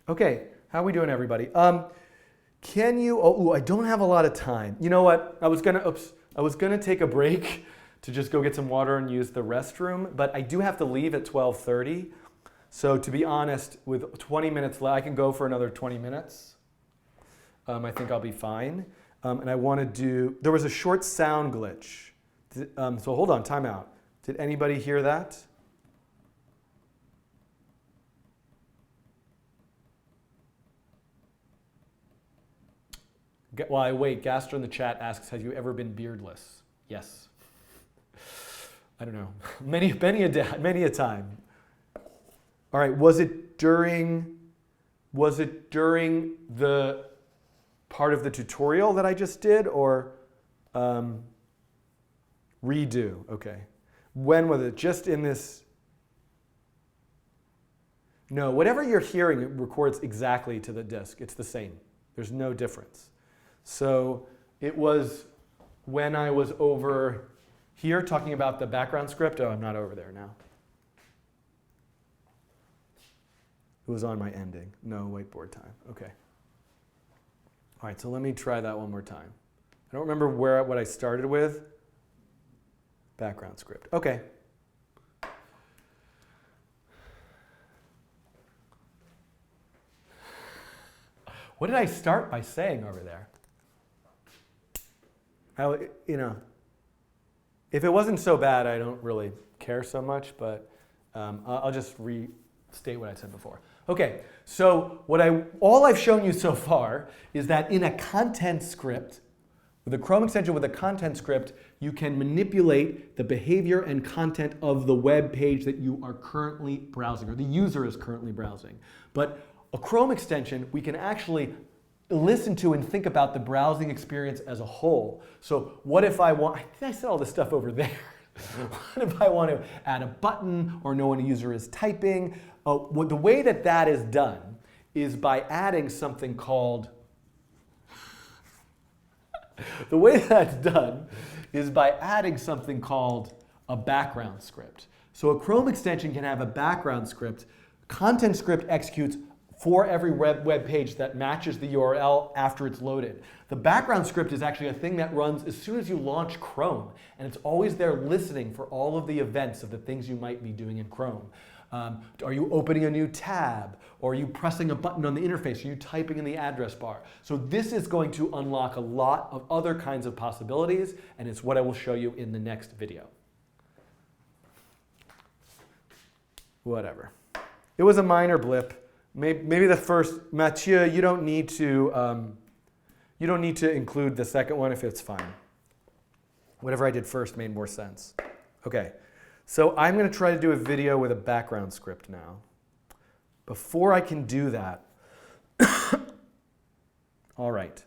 Okay, how are we doing, everybody? Can you, I don't have a lot of time. You know what, I was gonna take a break to just go get some water and use the restroom, but I do have to leave at 12:30. So to be honest, with 20 minutes left, I can go for another 20 minutes. I think I'll be fine. And I want to do, there was a short sound glitch. So hold on, time out. Did anybody hear that? While I wait, Gaster in the chat asks, have you ever been beardless? Yes. I don't know. Many a time. All right, was it during the part of the tutorial that I just did, or redo? Okay. When was it? Just in this? No, whatever you're hearing, it records exactly to the disk. It's the same. There's no difference. So it was when I was over here talking about the background script. Oh, I'm not over there now. It was on my ending. No whiteboard time. Okay. All right, so let me try that one more time. I don't remember what I started with. Background script. Okay. What did I start by saying over there? If it wasn't so bad, I don't really care so much, but I'll just restate what I said before. Okay, so all I've shown you so far is that in a content script, with a Chrome extension with a content script, you can manipulate the behavior and content of the web page that you are currently browsing, or the user is currently browsing. But a Chrome extension, we can actually listen to and think about the browsing experience as a whole. So what if I think I said all this stuff over there. What if I want to add a button or know when a user is typing? The way that is done is by adding something called the way that's done is by adding something called a background script. So a Chrome extension can have a background script. Content script executes for every web page that matches the URL after it's loaded. The background script is actually a thing that runs as soon as you launch Chrome, and it's always there listening for all of the events of the things you might be doing in Chrome. Are you opening a new tab? Or are you pressing a button on the interface? Are you typing in the address bar? So this is going to unlock a lot of other kinds of possibilities, and it's what I will show you in the next video. Whatever. It was a minor blip. Maybe the first, Mathieu, you don't need to include the second one if it's fine. Whatever I did first made more sense. Okay. So I'm going to try to do a video with a background script now. Before I can do that, all right.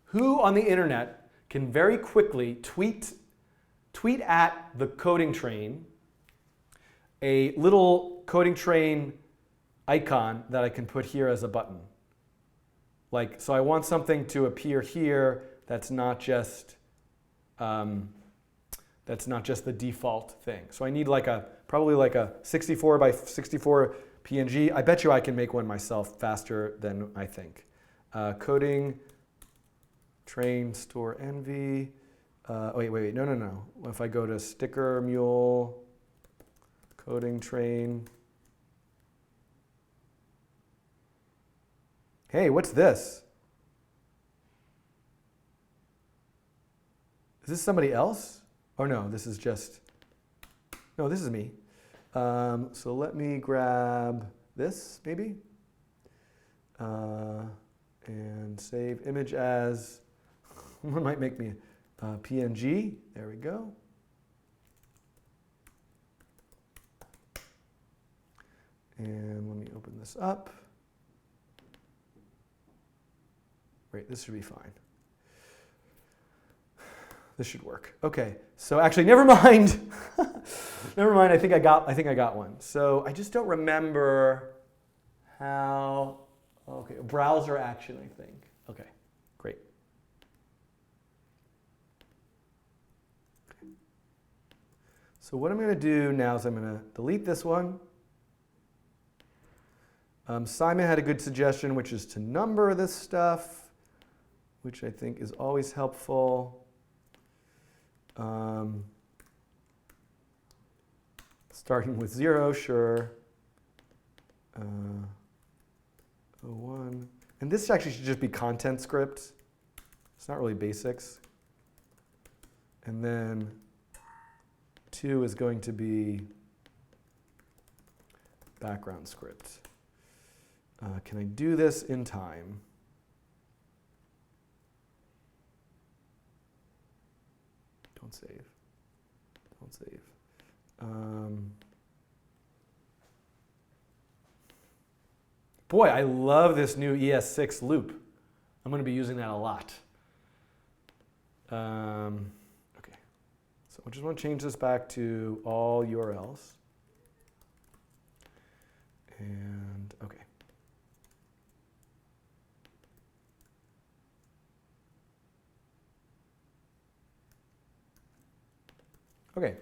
Who on the internet can very quickly tweet at the coding train a little coding train icon that I can put here as a button? So I want something to appear here that's not just the default thing. So I need probably like a 64 by 64 PNG. I bet you I can make one myself faster than I think. Coding, train, store env. Wait, no. If I go to sticker mule, coding train. Hey, what's this? Is this somebody else? Oh no, this is me. So let me grab this, maybe, and save image as, one might make me PNG. There we go. And let me open this up. Great, this should be fine. This should work. Okay, so actually, never mind. Never mind. I think I got one. So I just don't remember how. Okay, browser action. I think. Okay, great. Okay. So what I'm going to do now is I'm going to delete this one. Simon had a good suggestion, which is to number this stuff, which I think is always helpful. Starting with 0, sure. 01. And this actually should just be content script. It's not really basics. And then 2 is going to be background script. Can I do this in time? Don't save. Don't save. Boy, I love this new ES6 loop. I'm going to be using that a lot. Okay. So I just want to change this back to all URLs. And Okay,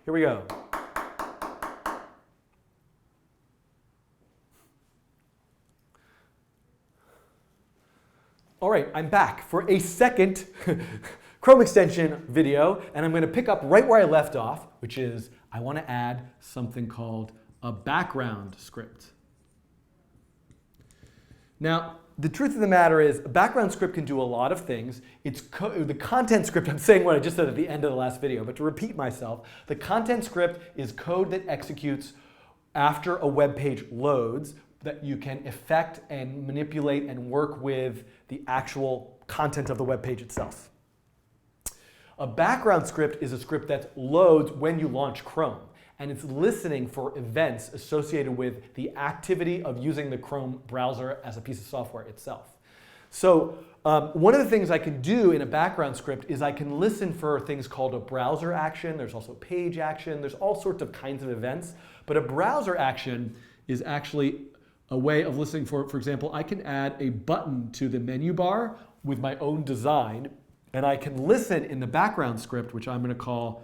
here we go. All right, I'm back for a second Chrome extension video, and I'm going to pick up right where I left off, which is I want to add something called a background script. Now, the truth of the matter is a background script can do a lot of things. It's the content script, I'm saying what I just said at the end of the last video, but to repeat myself, the content script is code that executes after a web page loads that you can affect and manipulate and work with the actual content of the web page itself. A background script is a script that loads when you launch Chrome, and it's listening for events associated with the activity of using the Chrome browser as a piece of software itself. So one of the things I can do in a background script is I can listen for things called a browser action. There's also page action. There's all sorts of kinds of events. But a browser action is actually a way of listening for example, I can add a button to the menu bar with my own design, and I can listen in the background script, which I'm going to call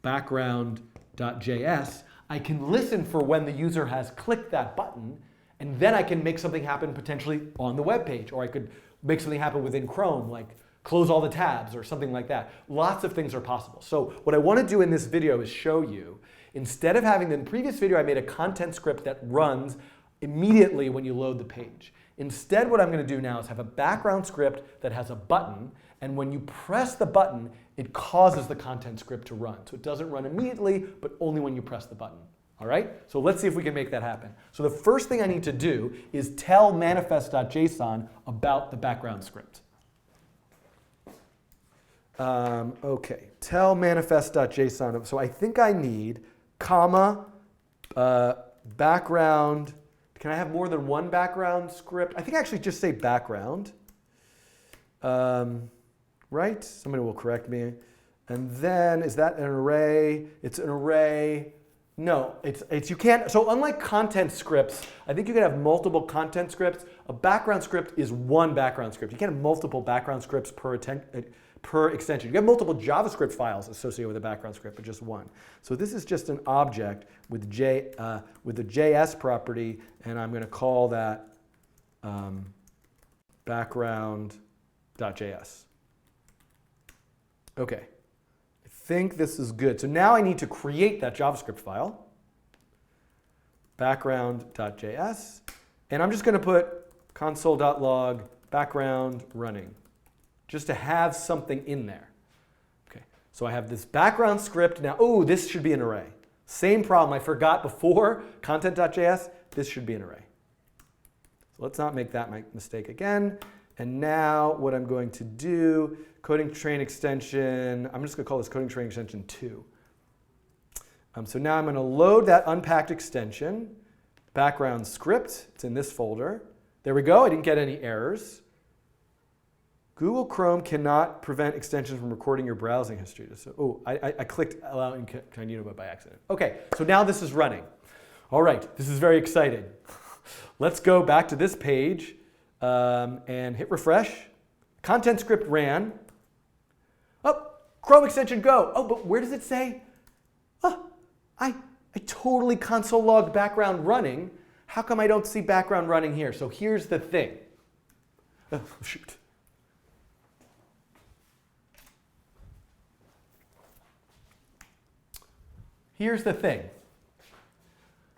background.js. I can listen for when the user has clicked that button, and then I can make something happen potentially on the web page, or I could make something happen within Chrome, like close all the tabs or something like that. Lots of things are possible. So what I want to do in this video is show you, instead of having the previous video, I made a content script that runs immediately when you load the page. Instead, what I'm going to do now is have a background script that has a button, and when you press the button, it causes the content script to run. So it doesn't run immediately, but only when you press the button. All right? So let's see if we can make that happen. So the first thing I need to do is tell manifest.json about the background script. Okay, tell manifest.json. So I think I need comma background. Can I have more than one background script? I think I actually just say background. Right? Somebody will correct me. And then, is that an array? It's an array. No, it's you can't. So unlike content scripts, I think you can have multiple content scripts. A background script is one background script. You can't have multiple background scripts per extension. You have multiple JavaScript files associated with a background script, but just one. So this is just an object with the JS property, and I'm going to call that background.js. Okay, I think this is good. So now I need to create that JavaScript file, background.js, and I'm just going to put console.log background running, just to have something in there. Okay, so I have this background script. Now, oh, this should be an array. Same problem I forgot before, content.js, this should be an array. So let's not make that mistake again. And now what I'm going to do, coding train extension, I'm just going to call this coding train extension 2. So now I'm going to load that unpacked extension, background script. It's in this folder. There we go. I didn't get any errors. Google Chrome cannot prevent extensions from recording your browsing history. So, I clicked allow incognito by accident. Okay, so now this is running. All right, this is very exciting. Let's go back to this page and hit refresh. Content script ran. Oh, Chrome extension go. Oh, but where does it say? Oh, I totally console logged background running. How come I don't see background running here? So here's the thing. Oh, shoot. Here's the thing.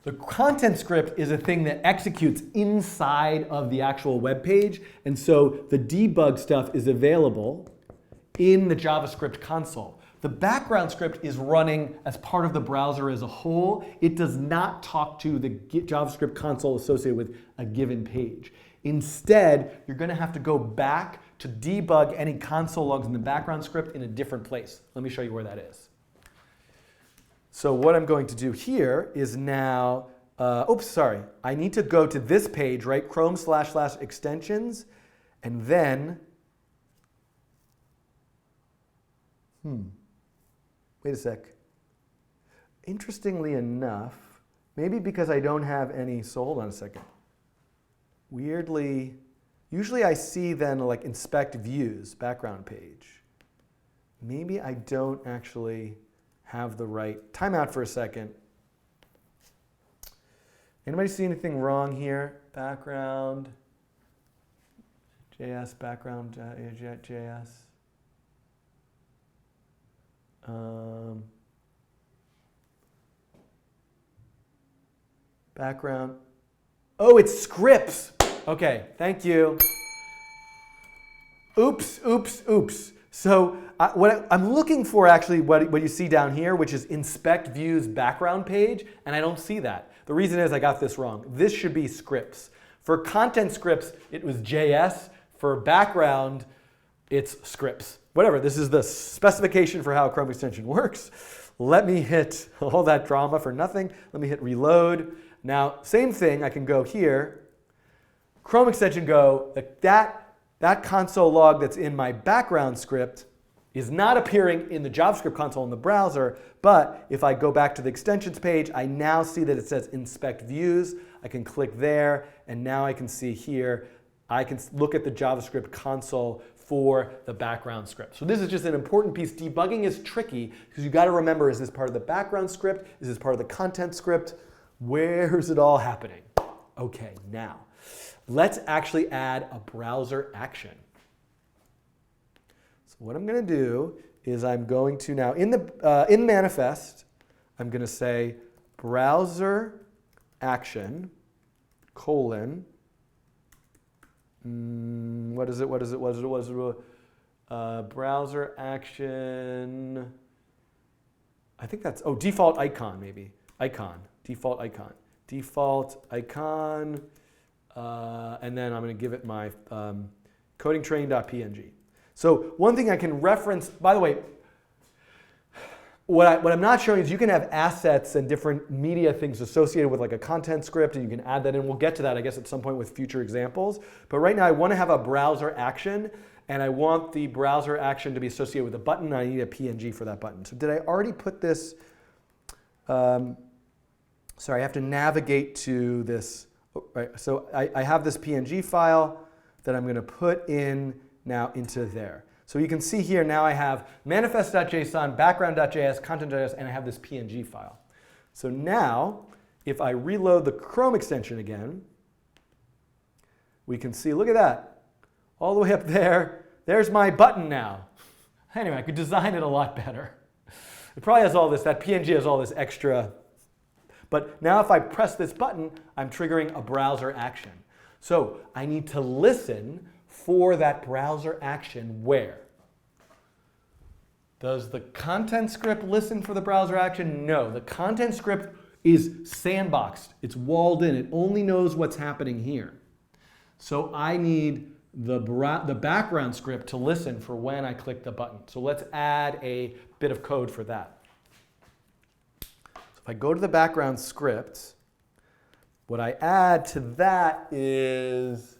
The content script is a thing that executes inside of the actual web page, and so the debug stuff is available in the JavaScript console. The background script is running as part of the browser as a whole. It does not talk to the JavaScript console associated with a given page. Instead, you're going to have to go back to debug any console logs in the background script in a different place. Let me show you where that is. So what I'm going to do here is now, I need to go to this page, right? Chrome//extensions, and then, wait a sec. Interestingly enough, maybe because I don't have any, so hold on a second. Weirdly, usually I see then like inspect views, background page. Maybe I don't actually have the right, time out for a second. Anybody see anything wrong here? Background, JS, background, JS. Background. Oh, it's scripts. Okay, thank you. Oops, oops, oops. So I'm looking for actually what you see down here, which is inspect views background page, and I don't see that. The reason is I got this wrong. This should be scripts. For content scripts, it was JS. For background, it's scripts. Whatever, this is the specification for how a Chrome extension works. Let me hit all that drama for nothing. Let me hit reload. Now, same thing, I can go here. Chrome extension go, that console log that's in my background script is not appearing in the JavaScript console in the browser, but if I go back to the extensions page, I now see that it says inspect views. I can click there, and now I can see here, I can look at the JavaScript console for the background script. So this is just an important piece. Debugging is tricky because you got to remember, is this part of the background script? Is this part of the content script? Where's it all happening? Okay, now let's actually add a browser action. So what I'm going to do is I'm going to now, in manifest, I'm going to say browser action, colon, browser action, I think that's, default icon maybe, default icon, and then I'm going to give it my codingtraining.png. So one thing I can reference, by the way, what I'm not showing is you can have assets and different media things associated with like a content script, and you can add that in. We'll get to that, I guess, at some point with future examples. But right now I want to have a browser action, and I want the browser action to be associated with a button, and I need a PNG for that button. So did I already put this? Sorry, I have to navigate to this. Right, so I have this PNG file that I'm going to put in now into there. So you can see here now I have manifest.json, background.js, content.js, and I have this PNG file. So now, if I reload the Chrome extension again, we can see, look at that. All the way up there, there's my button now. Anyway, I could design it a lot better. It probably has all this, that PNG has all this extra. But now if I press this button, I'm triggering a browser action. So I need to listen for that browser action where? Does the content script listen for the browser action? No, the content script is sandboxed. It's walled in. It only knows what's happening here. So I need the background script to listen for when I click the button. So let's add a bit of code for that. So if I go to the background script, what I add to that is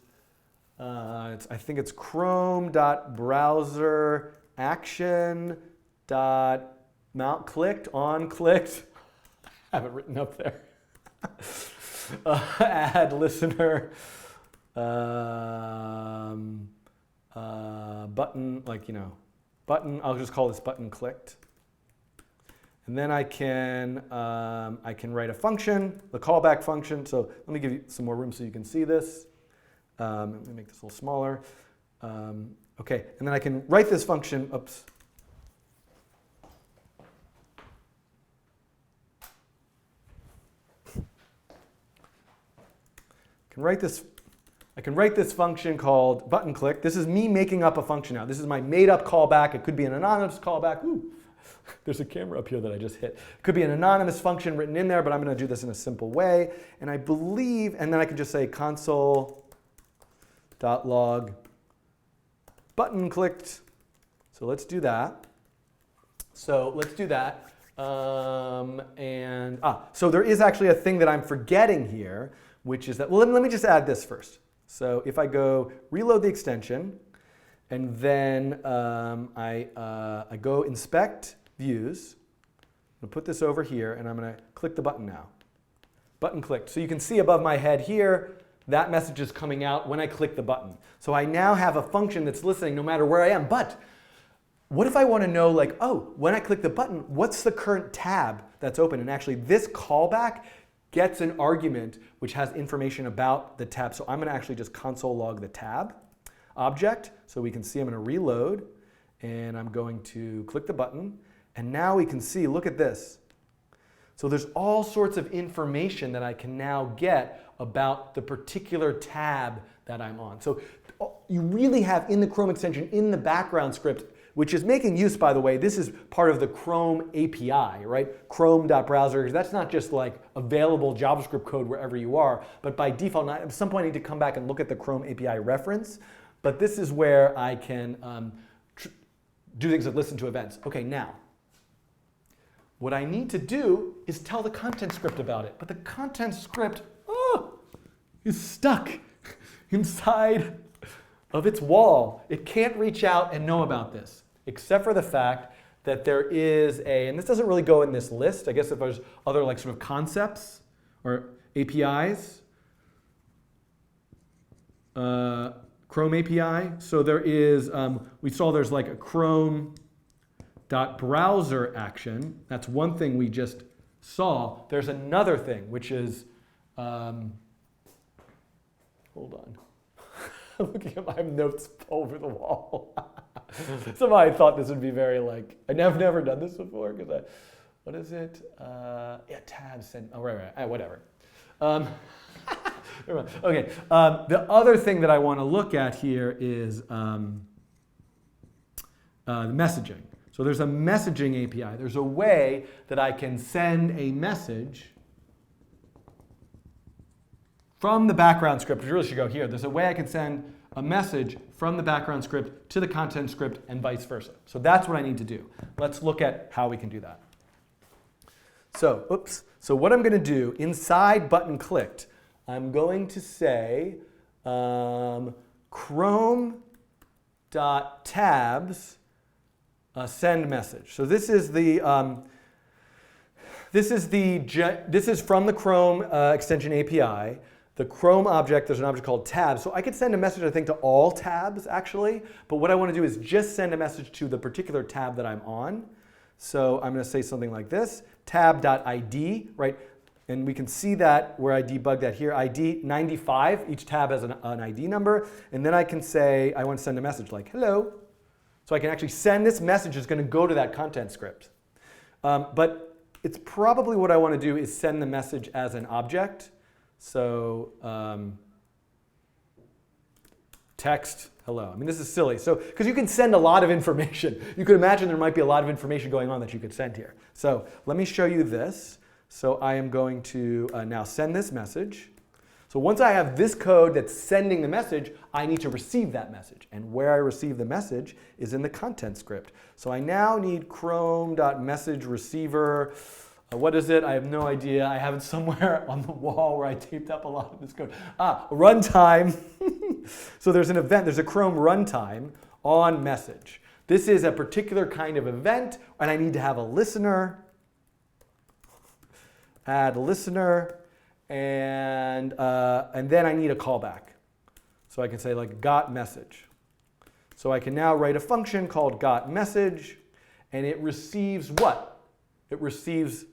I think it's chrome.browser.action.mount-clicked, on-clicked. I have it written up there. Add listener button, button. I'll just call this button clicked. And then I can write a function, the callback function. So let me give you some more room so you can see this. Let me make this a little smaller. Okay, and then I can write this function. Oops. I can write this function called button click. This is me making up a function now. This is my made up callback. It could be an anonymous callback. Ooh, there's a camera up here that I just hit. It could be an anonymous function written in there, but I'm going to do this in a simple way. And I believe, and then I can just say console.log button clicked. So let's do that. So there is actually a thing that I'm forgetting here, which is that, well, let me just add this first. So if I go reload the extension, and then I go inspect views, I'm going to put this over here, and I'm going to click the button now. Button clicked. So you can see above my head here, that message is coming out when I click the button. So I now have a function that's listening no matter where I am. But what if I want to know, like, oh, when I click the button, what's the current tab that's open? And actually, this callback gets an argument which has information about the tab. So I'm going to actually just console log the tab object so we can see. I'm going to reload, and I'm going to click the button. And now we can see, look at this. So there's all sorts of information that I can now get about the particular tab that I'm on. So you really have in the Chrome extension, in the background script, which is making use, by the way, this is part of the Chrome API, right? Chrome.browser, that's not just like available JavaScript code wherever you are, but by default, at some point I need to come back and look at the Chrome API reference, but this is where I can do things like listen to events. Okay, now, what I need to do is tell the content script about it, but the content script is stuck inside of its wall. It can't reach out and know about this, except for the fact that there is and this doesn't really go in this list. I guess if there's other like sort of concepts or APIs, Chrome API. So there is, we saw there's like a Chrome.browser action. That's one thing we just saw. There's another thing, which is, hold on. Looking at my notes over the wall. Somehow I thought this would be very like, I've never done this before because what is it? Yeah, tabs and, oh, right, whatever. Okay, the other thing that I want to look at here is the messaging. So there's a messaging API. There's a way that I can send a message from the background script, which really should go here. There's a way I can send a message from the background script to the content script and vice versa. So that's what I need to do. Let's look at how we can do that. So, So what I'm going to do inside button clicked, I'm going to say Chrome.tabs send message. So this is from the Chrome extension API. The Chrome object, there's an object called tabs. So I could send a message, I think, to all tabs, actually. But what I want to do is just send a message to the particular tab that I'm on. So I'm going to say something like this, tab.id, right? And we can see that where I debug that here, ID 95. Each tab has an ID number. And then I can say, I want to send a message like, hello. So I can actually send this message. It's going to go to that content script. But it's probably what I want to do is send the message as an object. So text hello. I mean, this is silly. So because you can send a lot of information. You could imagine there might be a lot of information going on that you could send here. So let me show you this. So I am going to now send this message. So once I have this code that's sending the message, I need to receive that message. And where I receive the message is in the content script. So I now need Chrome.messageReceiver. What is it? I have no idea. I have it somewhere on the wall where I taped up a lot of this code. Runtime. So there's an event, there's a Chrome runtime on message. This is a particular kind of event, and I need to have a listener. Add listener, and then I need a callback. So I can say like got message. So I can now write a function called got message, and it receives what? It receives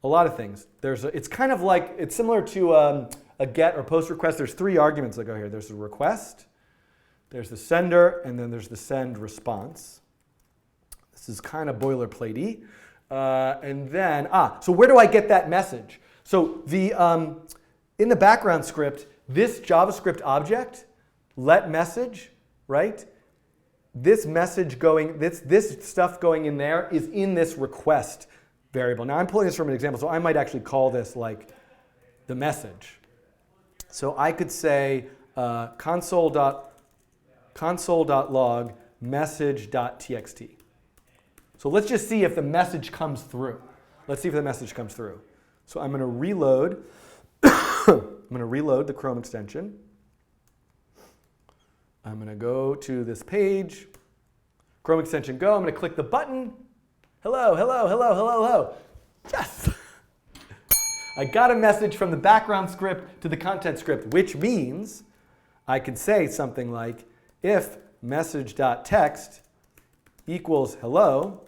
a lot of things. It's kind of like, it's similar to a get or post request. There's three arguments that go here. There's the request, there's the sender, and then there's the send response. This is kind of boilerplate-y. And then, so where do I get that message? So in the background script, this JavaScript object, let message, right? This message going, this stuff going in there is in this request variable. Now I'm pulling this from an example, so I might actually call this like the message. So I could say console.log message.txt. So let's just see if the message comes through. Let's see if the message comes through. So I'm going to reload. I'm going to reload the Chrome extension. I'm going to go to this page. Chrome extension go. I'm going to click the button. Hello, hello, hello, hello, hello. Yes! I got a message from the background script to the content script, which means I could say something like if message.text equals hello,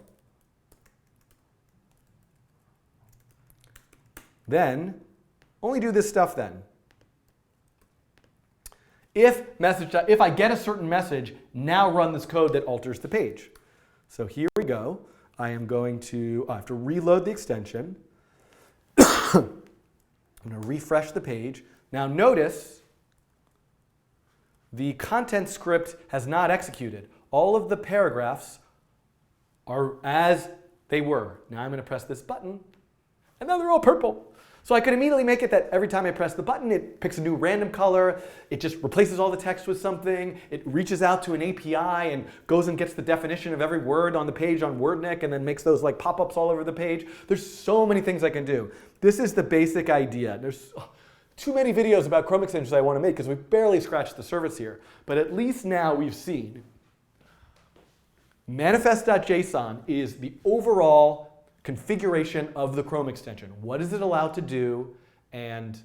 then only do this stuff then. If I get a certain message, now run this code that alters the page. So here we go. I am going to, I have to reload the extension. I'm going to refresh the page. Now notice the content script has not executed. All of the paragraphs are as they were. Now I'm going to press this button, and now they're all purple. So I could immediately make it that every time I press the button, it picks a new random color. It just replaces all the text with something. It reaches out to an API and goes and gets the definition of every word on the page on WordNick and then makes those like pop-ups all over the page. There's so many things I can do. This is the basic idea. There's too many videos about Chrome extensions I want to make because we've barely scratched the surface here. But at least now we've seen manifest.json is the overall configuration of the Chrome extension. What is it allowed to do, and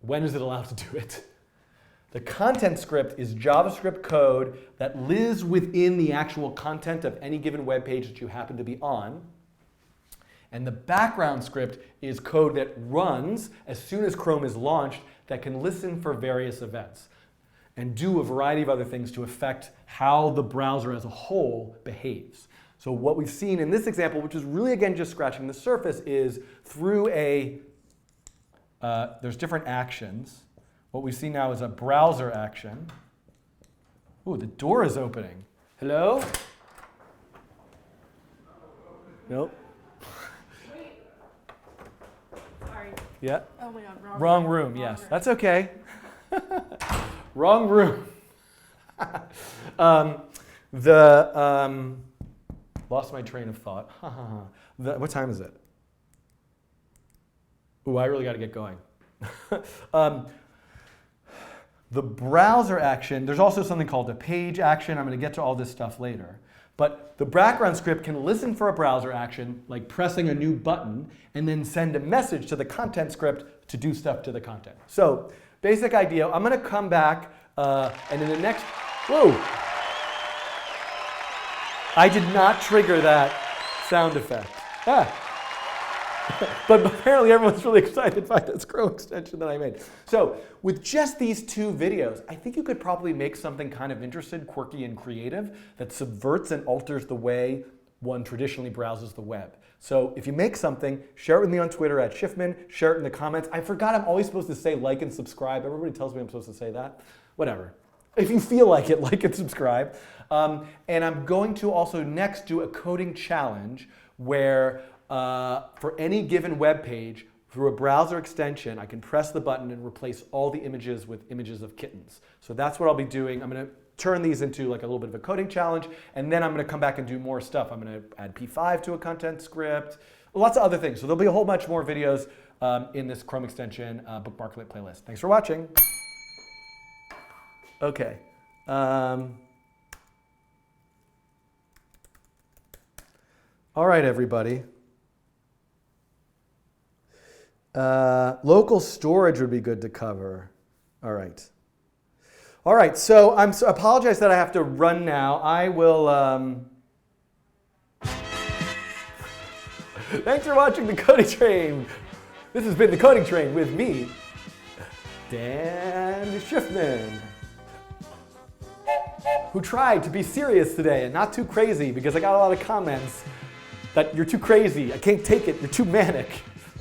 when is it allowed to do it? The content script is JavaScript code that lives within the actual content of any given web page that you happen to be on. And the background script is code that runs as soon as Chrome is launched that can listen for various events and do a variety of other things to affect how the browser as a whole behaves. So what we've seen in this example, which is really, again, just scratching the surface, is through there's different actions. What we see now is a browser action. Ooh, the door is opening. Hello? Nope. Wait. Sorry. Yeah? Oh my God, Wrong room, yes. That's okay. Wrong room. Lost my train of thought. What time is it? Ooh, I really got to get going. The browser action, there's also something called a page action. I'm going to get to all this stuff later. But the background script can listen for a browser action, like pressing a new button, and then send a message to the content script to do stuff to the content. So basic idea, I'm going to come back, and in the next, whoa. I did not trigger that sound effect. But apparently everyone's really excited by this Chrome extension that I made. So with just these two videos, I think you could probably make something kind of interesting, quirky, and creative that subverts and alters the way one traditionally browses the web. So if you make something, share it with me on Twitter at Schiffman, share it in the comments. I forgot I'm always supposed to say like and subscribe. Everybody tells me I'm supposed to say that. Whatever. If you feel like it, like and subscribe. And I'm going to also next do a coding challenge where for any given web page, through a browser extension, I can press the button and replace all the images with images of kittens. So that's what I'll be doing. I'm going to turn these into like a little bit of a coding challenge, and then I'm going to come back and do more stuff. I'm going to add P5 to a content script, lots of other things. So there'll be a whole bunch more videos in this Chrome extension Bookmarklet playlist. Thanks for watching. Okay. All right, everybody. Local storage would be good to cover. All right. All right, so I apologize that I have to run now. I will... Thanks for watching The Coding Train. This has been The Coding Train with me, Dan Schiffman, who tried to be serious today and not too crazy because I got a lot of comments that you're too crazy, I can't take it, you're too manic.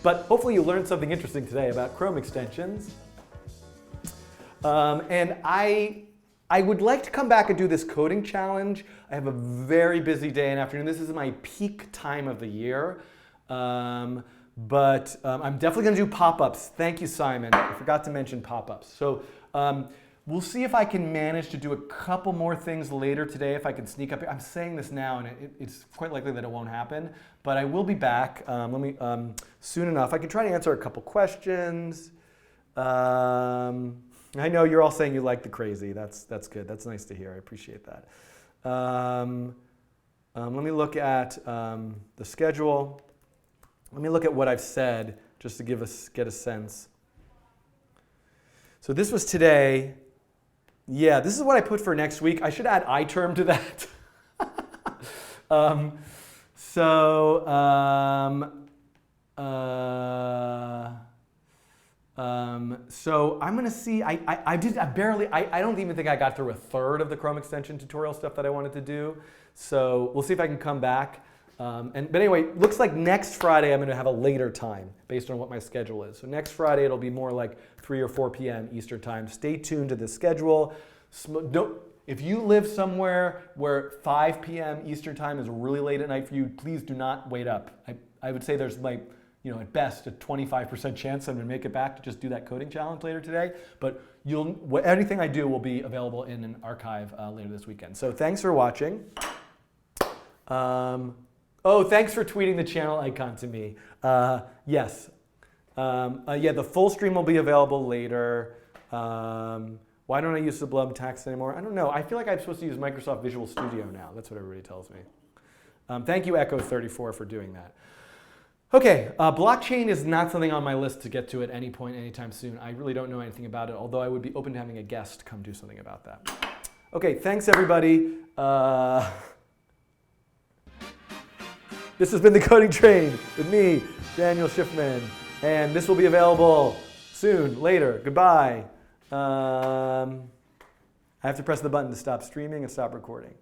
But hopefully you learned something interesting today about Chrome extensions. And I would like to come back and do this coding challenge. I have a very busy day and afternoon. This is my peak time of the year. I'm definitely going to do pop-ups. Thank you, Simon. I forgot to mention pop-ups. So we'll see if I can manage to do a couple more things later today, if I can sneak up. I'm saying this now, and it's quite likely that it won't happen. But I will be back soon enough. I can try to answer a couple questions. I know you're all saying you like the crazy. That's good. That's nice to hear. I appreciate that. Let me look at the schedule. Let me look at what I've said just to get a sense. So this was today. Yeah, this is what I put for next week. I should add iTerm to that. So I'm gonna see. I don't even think I got through a third of the Chrome extension tutorial stuff that I wanted to do. So we'll see if I can come back. But anyway, looks like next Friday I'm going to have a later time based on what my schedule is. So next Friday it'll be more like 3 or 4 p.m. Eastern time. Stay tuned to the schedule. If you live somewhere where 5 p.m. Eastern time is really late at night for you, please do not wait up. I would say there's like, at best a 25% chance I'm going to make it back to just do that coding challenge later today. But anything I do will be available in an archive later this weekend. So thanks for watching. Thanks for tweeting the channel icon to me. Yes. The full stream will be available later. Why don't I use Sublime Text anymore? I don't know. I feel like I'm supposed to use Microsoft Visual Studio now. That's what everybody tells me. Thank you, Echo34, for doing that. Okay, blockchain is not something on my list to get to at any point, anytime soon. I really don't know anything about it, although I would be open to having a guest come do something about that. Okay, thanks everybody. This has been The Coding Train with me, Daniel Schiffman, and this will be available soon, later. Goodbye. I have to press the button to stop streaming and stop recording.